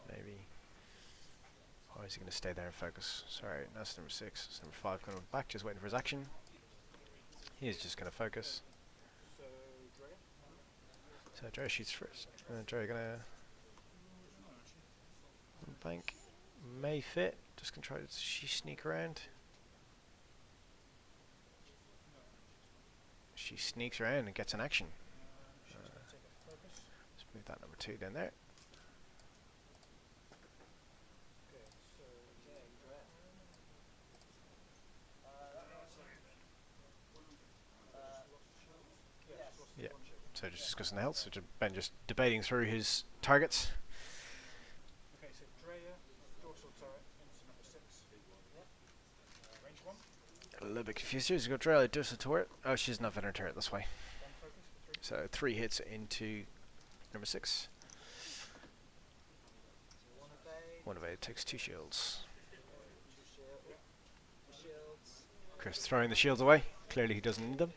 Maybe. Or is he going to stay there and focus? Sorry, that's number 6. It's number 5 coming back, just waiting for his action. He's just going to focus. So, Drea? So Dre shoots first. Dre gonna bank. May fit. Just gonna try to sneak around. She sneaks around and gets an action. She's going to take a focus. Let's move that number 2 down there. Okay, so. Okay, Drea. Yes. Yeah. So just discussing the health. So Ben just debating through his targets. Okay, so Drea, dorsal turret into number 6. Range 1. A little bit confused here. He's got Dre does a turret. Oh, she's not veteran turret. That's why. One focus for 3. So 3 hits into number 6. So 1 evade. 1 evade takes 2 shields. 2 shields. Chris throwing the shields away. Clearly he doesn't need them.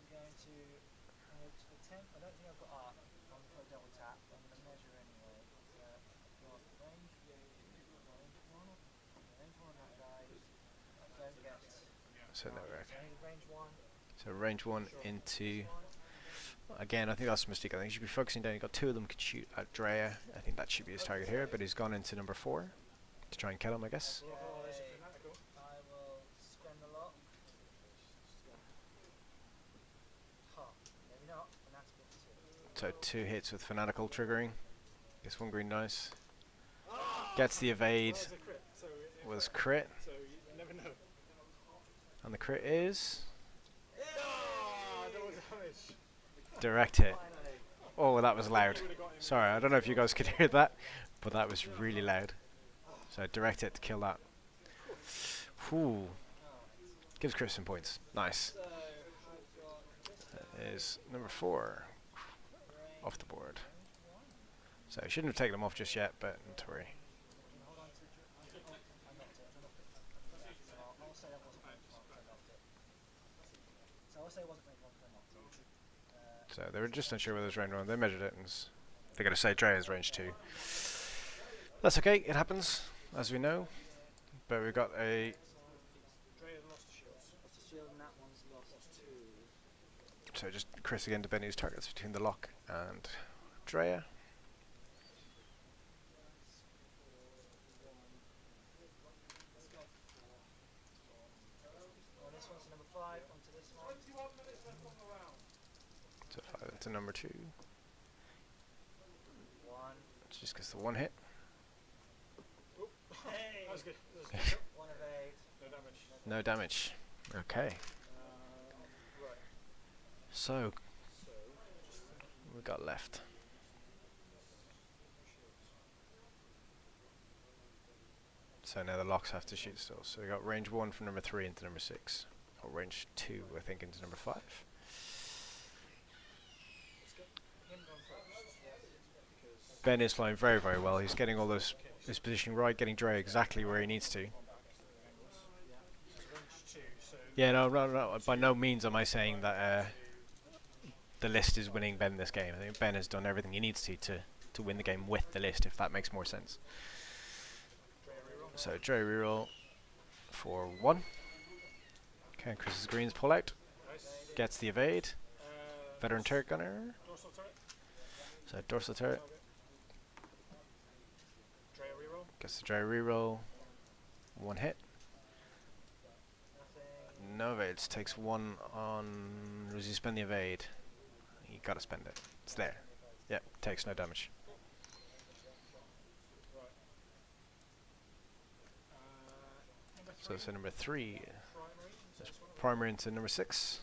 I'm going to attempt. I don't think I've got arc on the double tap. I'm going to measure anyway. I've got range. Range 1 on that guy. I don't get. So no So rack. I need range 1. So range 1 into. Again, I think that's a mistake. I think he should be focusing down. He got 2 of them could shoot at Drea. I think that should be his target here, but he's gone into number 4 to try and kill him, I guess. Okay. I will spend the lock. Huh. Maybe not. And that's a bit too. So 2 hits with fanatical triggering. Gets 1 green dice. Gets the evade. That was a crit, so Was crit, so you never know. and the crit is Ah, that was damage. direct hit. Finally. Oh, that was loud. You would have got him. Sorry, I don't know if you guys could hear that, but that was really loud. So direct hit to kill that. Whew. Gives Chris some points. Nice. So I've got That is number 4 off the board. So I shouldn't have taken him off just yet, but not to worry. hold on to I knocked it. So I'll say that wasn't range 1 because I knocked it. So I'll say it wasn't range 1 because I knocked it. So they were just unsure whether it was range 1. They measured it and they're going to say Dre is range 2. That's okay, it happens, as we know. But we've got a. Drea lost shields. Lost a shield and that one's lost 2. So just Chris again debating his targets between the lock and Drea. Oh, this one's number 5. Onto this one. 21 minutes left on the round. So 5 into number 2. 1. Just gets the 1 hit. Hey! That was good. That was good. 1 evade. No damage. No damage. Okay. Right. So So, we got left. So now the locks have to shoot still. So we got range 1 from number 3 into number 6. Or range 2, I think, into number 5. let's get him done first. Because Ben is flying very, very well. He's getting all his positioning right, getting Dre exactly where he needs to. angles. Range 2, so Yeah, no. By no means am I saying that the list is winning Ben this game. I think Ben has done everything he needs to win the game with the list, if that makes more sense. Drea reroll. So Dre reroll for 1. Okay, Chris's greens pull out. Nice. Gets the evade. Uh, Veteran turret gunner. dorsal turret. So dorsal turret. Drea reroll. Gets the Dre reroll. 1 hit. Nothing. No evades. Takes 1 on. Does he spend the evade? You gotta spend it. It's there. Yep. Takes no damage. Right. Number 3. So it's number 3. primary. So this one. Primer into number 6.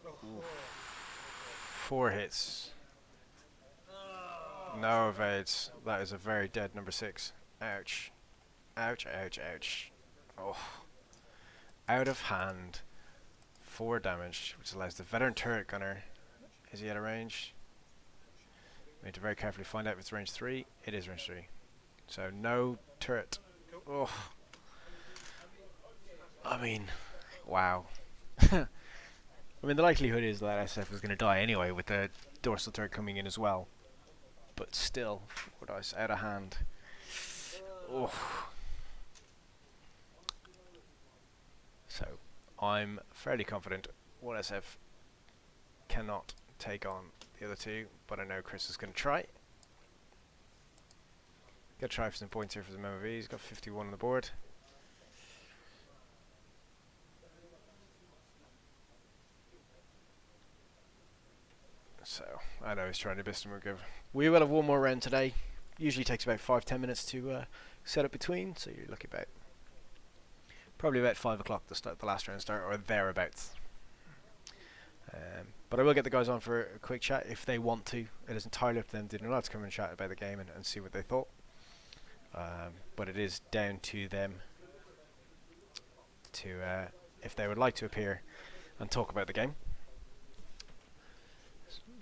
Oh. 4 hits. No evades. That is a very dead number 6. Ouch. Ouch, ouch, ouch. Oh. Out of hand. 4 damage, which allows the veteran turret gunner. Is he out of range? We need to very carefully find out if it's range 3. It is range 3. So no turret. Oh. I mean, wow. I mean, the likelihood is that SF is going to die anyway with the dorsal turret coming in as well. but still, 4 dice out of hand. Oh. So, I'm fairly confident 1SF cannot take on the other two, but I know Chris is going to try. Got to try for some points here for the MMV. He's got 51 on the board. So, I know he's trying to best him give. We will have one more round today. Usually takes about 5-10 minutes to set up between, so you're looking about probably about 5 o'clock to start the last round start, or thereabouts. But I will get the guys on for a quick chat if they want to. It is entirely up to them. They're not allowed to come and chat about the game and see what they thought. But it is down to them to if they would like to appear and talk about the game.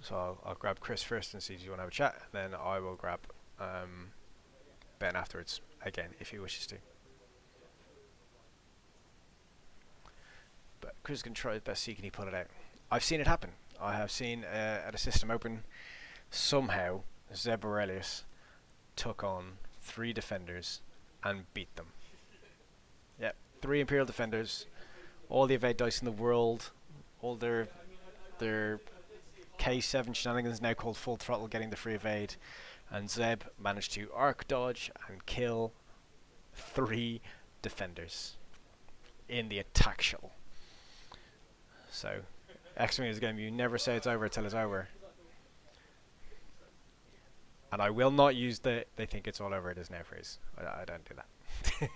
So I'll grab Chris first and see if you want to have a chat. Then I will grab Ben afterwards, again, if he wishes to. But Chris can try his best, see can he put it out. I've seen it happen. I have seen at a system open, somehow Zeb Aurelius took on 3 defenders and beat them. Yep, 3 Imperial defenders, all the evade dice in the world, all their K7 shenanigans, now called full throttle, getting the free evade, and Zeb managed to arc dodge and kill 3 defenders in the attack shuttle. So, X-Wing is a game you never say it's over until it's over. And I will not use the "they think it's all over, it is now" phrase. I don't do that.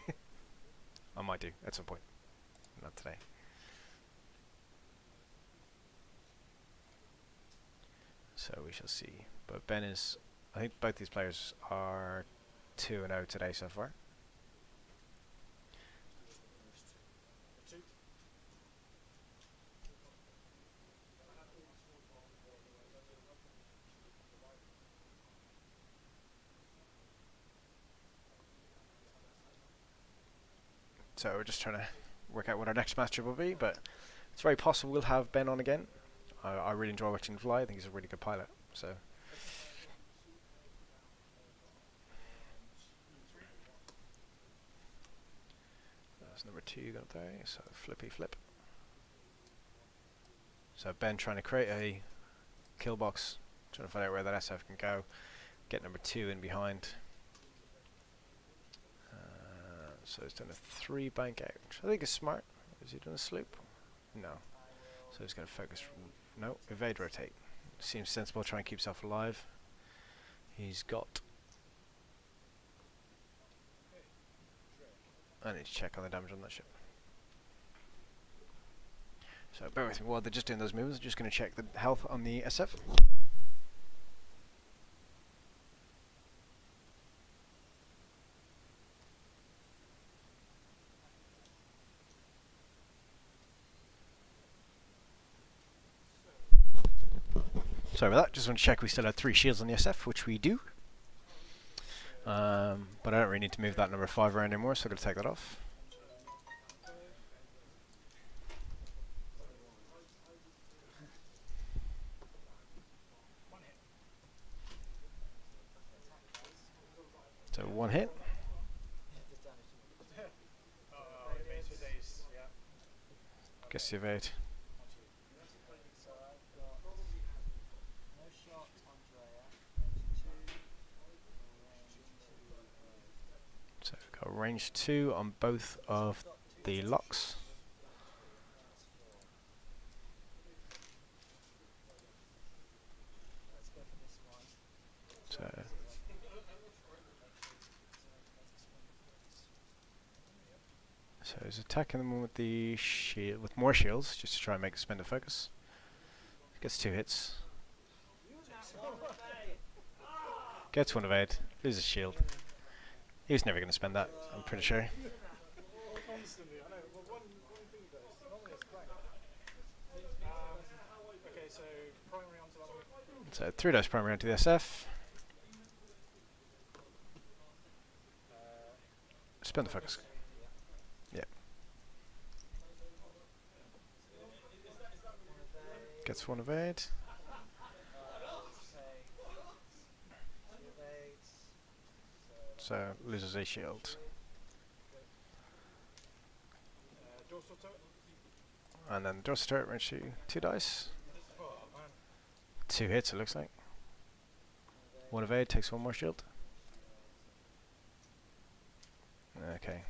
I might do at some point. Not today. So we shall see. But Ben is... I think both these players are 2-0 today so far. So we're just trying to work out what our next matchup will be, but it's very possible we'll have Ben on again. I really enjoy watching him fly. I think he's a really good pilot. So that's number 2 got there. So flippy flip. So Ben trying to create a kill box, trying to find out where that SF can go. Get number 2 in behind. So he's done a 3 bank out, which I think is smart. Is he done a sloop? No. So he's going to focus. No, evade rotate. Seems sensible. Try and keep himself alive. He's got. I need to check on the damage on that ship. So bear with me while they're just doing those moves. I'm just going to check the health on the SF. Sorry about that, just want to check we still had 3 shields on the SF, which we do. But I don't really need to move that number 5 around anymore, so I'm going to take that off. So 1 hit. Guess the evade. So we've got range 2 on both of the locks. So he's attacking them with the shield, with more shields, just to try and make a spend of focus. Gets 2 hits. Gets 1 evade. Loses shield. He was never going to spend that, I'm pretty sure. So 3 dice primary onto the SF. Spend the focus. Yeah. Gets 1 evade. so loses a shield. Dorsal turret. And then dorsal turret range 2 dice. Oh man. 2 hits it looks like. 1 evade, takes 1 more shield. Okay.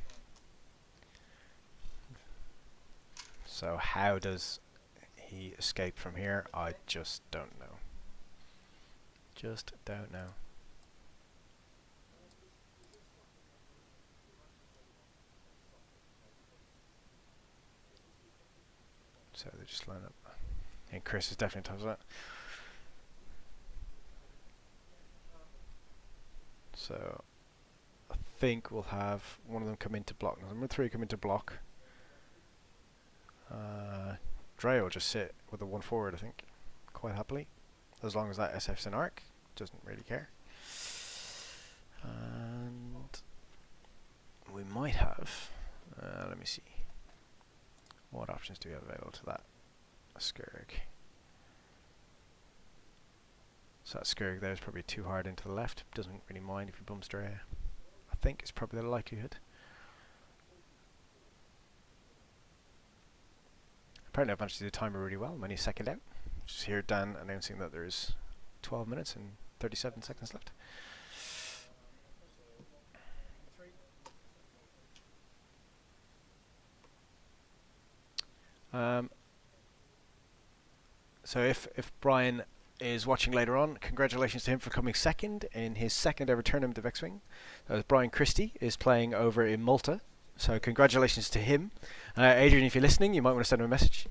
So how does he escape from here? I just don't know. Just don't know. So they just line up. And Chris is definitely tops that. So I think we'll have one of them come into block. Number 3 come into block. Dre will just sit with a 1 forward, I think, quite happily, as long as that SF's in arc. Doesn't really care. And we might have. Let me see. What options do we have available to that? A Skurg. So that Skurg there is probably too hard into the left. Doesn't really mind if he bumps Dre. I think it's probably the likelihood. Apparently I've managed to do the timer really well. I'm only a second out. Just hear Dan announcing that there's 12 minutes and 37 seconds left. So if Brian is watching later on, congratulations to him for coming second in his second ever tournament of X-Wing. Brian Christie is playing over in Malta, so congratulations to him. Adrian, if you're listening, you might want to send him a message.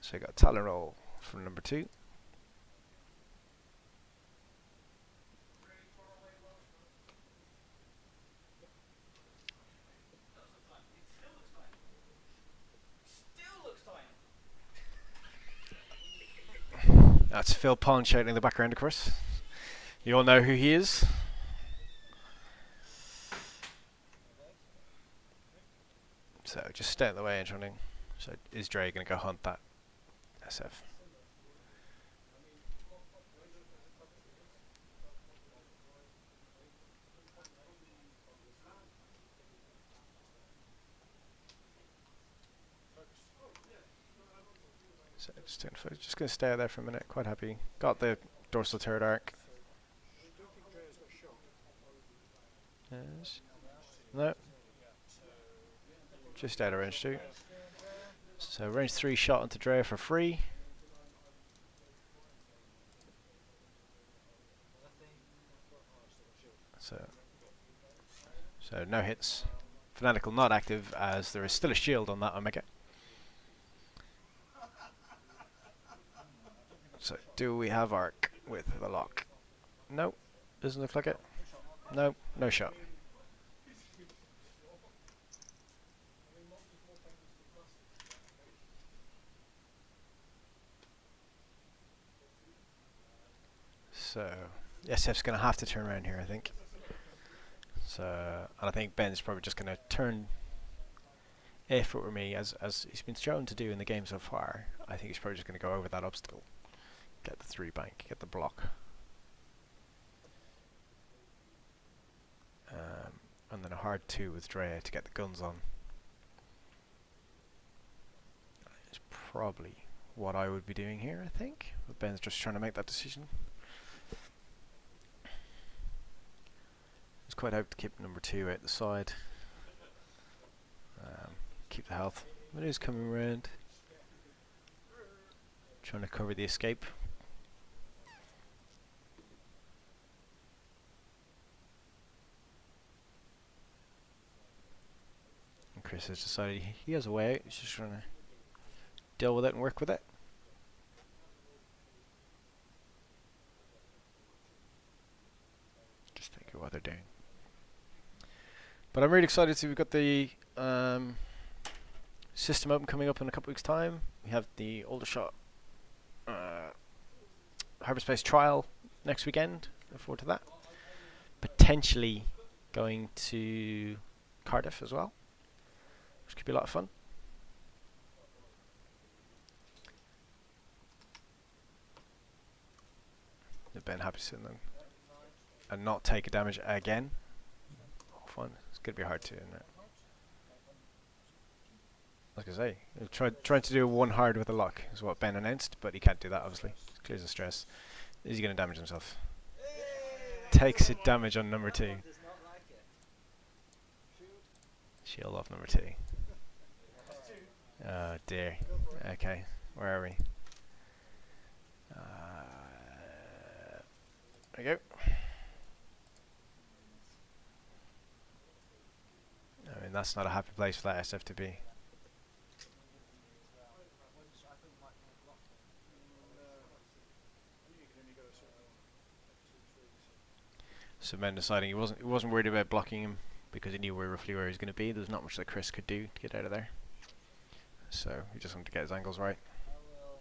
So we got Talon Roll from number 2. That's Phil Pond shouting in the background, of course. You all know who he is. So just stay out of the way and running. So is Dre going to go hunt that SF? So just going to stay out there for a minute. Quite happy. Got the dorsal turret arc. Yes. No. Just out of range 2. So range 3 shot onto Dre for free. So no hits. Fanatical not active as there is still a shield on that Omega. So do we have arc with the lock? No, doesn't look like it. No, no shot. So SF's going to have to turn around here, I think. So, and I think Ben's probably just going to turn. If it were me, as he's been shown to do in the game so far, I think he's probably just going to go over that obstacle, get the 3 bank, get the block, and then a hard 2 with Drea to get the guns on. It's probably what I would be doing here, I think. But Ben's just trying to make that decision. Just quite hope to keep number 2 out the side. Keep the health. It is coming around. Trying to cover the escape. And Chris has decided he has a way out. He's just trying to deal with it and work with it. Just think of what they're doing. But I'm really excited to see we've got the System Open coming up in a couple weeks' time. We have the Aldershot Hyperspace Trial next weekend. Look forward to that. Potentially going to Cardiff as well, which could be a lot of fun. Ben happy to sit then and not take a damage again. Oh, fun. It's gonna be hard to, isn't it? Like I say, trying to do one hard with a lock is what Ben announced, but he can't do that obviously. Clears the stress. Is he gonna damage himself? Takes a damage on number 2. Does not like it. Shield off number 2. Oh dear. Okay, where are we? There we go. I mean, that's not a happy place for that SF to be. I thought you might want to block it. No. I think you can only go a certain one. Like 2, 3. So Ben deciding he wasn't worried about blocking him because he knew roughly where he was going to be. There's not much that Chris could do to get out of there. So he just wanted to get his angles right. I will.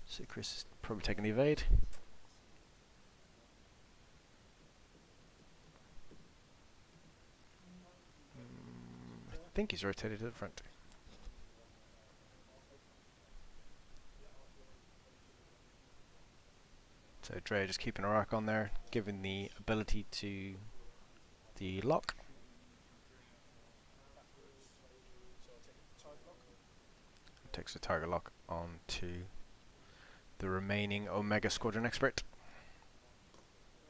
So Chris is probably taking the evade. I think he's rotated to the front. So Dre just keeping a arc on there, giving the ability to the lock. So I'll take a target lock. Takes the target lock on to the remaining Omega Squadron Expert.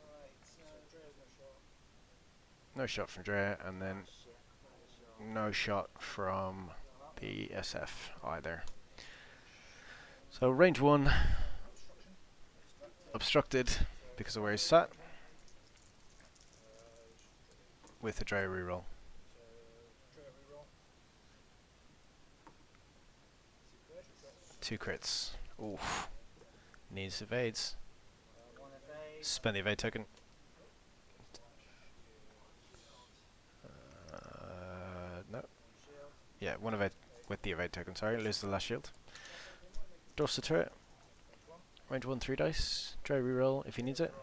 Right, so. So Dre has no shot. No shot from Dre, and then Shit, no shot from the SF either. So range 1 obstructed because of where he's sat with the Dre reroll. So Dre reroll. 2 crits. Oof. Needs evades. one evade. Spend the evade token. No. Shield. Yeah, 1 evade with the evade token, sorry. Lose the last shield. Dwarfs the turret. Range 1, 3 dice. Dre reroll if he needs it.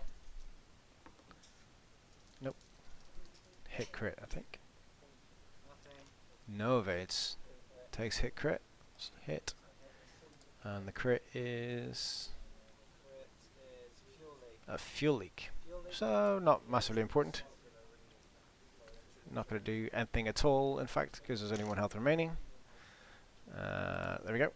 Nope. Hit crit, I think. Nothing. No evades. Takes hit crit. Hit. And the crit is Crit is fuel leak. a fuel leak. Fuel leak. So, not massively important. Not going to do anything at all, in fact, because there's only 1 health remaining. There we go.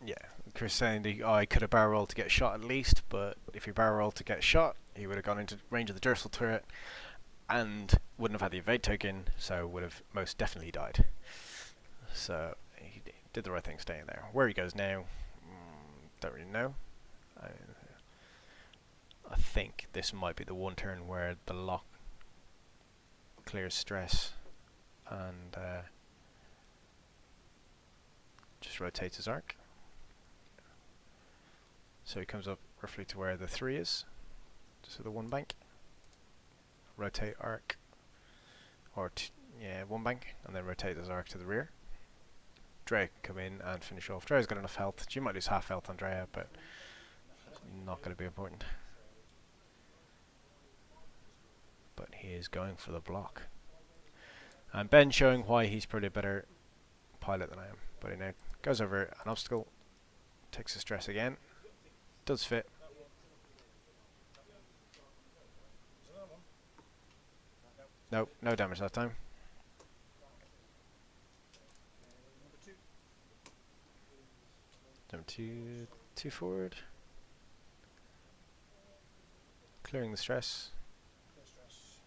Yeah, Chris saying I could have barrel rolled to get shot at least, but if he barrel rolled to get shot, he would have gone into range of the Dursel turret and wouldn't have had the evade token, so would have most definitely died. So he did the right thing staying there. Where he goes now, don't really know. I think this might be the one turn where the lock clears stress and just rotates his arc. So he comes up roughly to where the 3 is, so the 1 bank. Rotate arc, or yeah, 1 bank, and then rotate his arc to the rear. Dre can come in and finish off. Dre's got enough health. You might lose half health on Drea, but not going to be important. But he is going for the block. And Ben showing why he's probably a better pilot than I am. But he now goes over an obstacle, takes the stress again, does fit. There's another one. Nope, no damage that time. Number 2. Number 2 forward. Clearing the stress. No stress.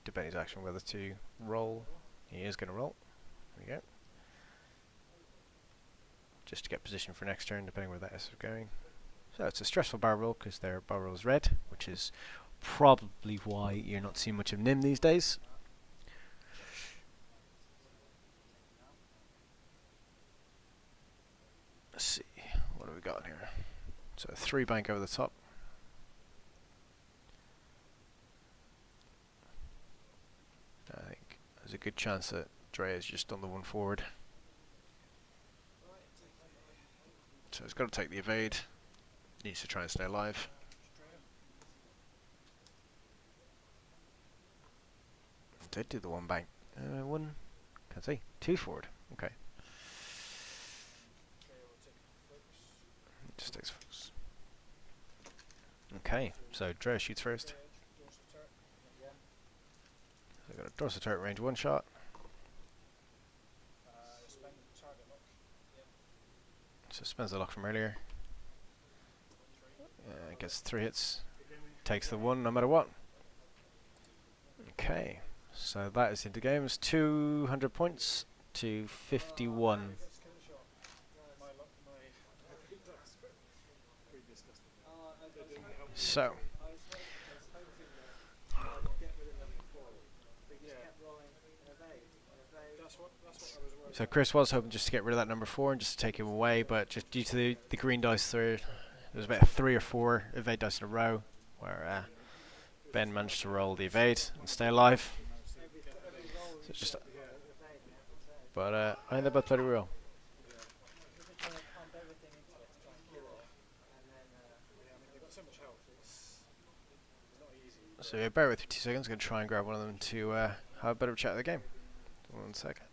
Debate his action whether to roll. He is going to roll. There we go. Just to get position for next turn, depending where that is going. So it's a stressful barrel roll because their barrel roll is red, which is probably why you're not seeing much of Nim these days. Let's see, what have we got here? So a 3 bank over the top. I think there's a good chance that Dre has just done the 1 forward. So he's got to take the evade. Needs to try and stay alive. Did do the one bank. One. Can't see. Two forward. Okay. Okay, we'll take focus. Just takes focus. Okay. So Dre shoots first. Dorsal turret. Again. So got a dorsal turret range 1 shot. Spend target lock. So spends the lock from earlier. Gets 3 hits. Takes the 1 no matter what. Okay. So that is into games. 200 points to 51. Let's get a shot. My luck, my dice were pretty disgusting. They didn't help me. So I was hoping that I'd get rid of them before. They just Yeah. kept rolling an evade. That's what I was worried So about. Chris was hoping just to get rid of that number 4 and just to take him away, but just due to the green dice there was about 3 or 4 evade dice in a row where Ben managed to roll the evade and stay alive. Every roll So it's just, evade and every save. but I think they both played it real. Because they're trying to pump everything into it to try and kill it. And then, Yeah, I mean, they've got so much health. It's not easy. So yeah, bear with me 2 seconds. Going to try and grab one of them to have a bit of a chat of the game. 1 second.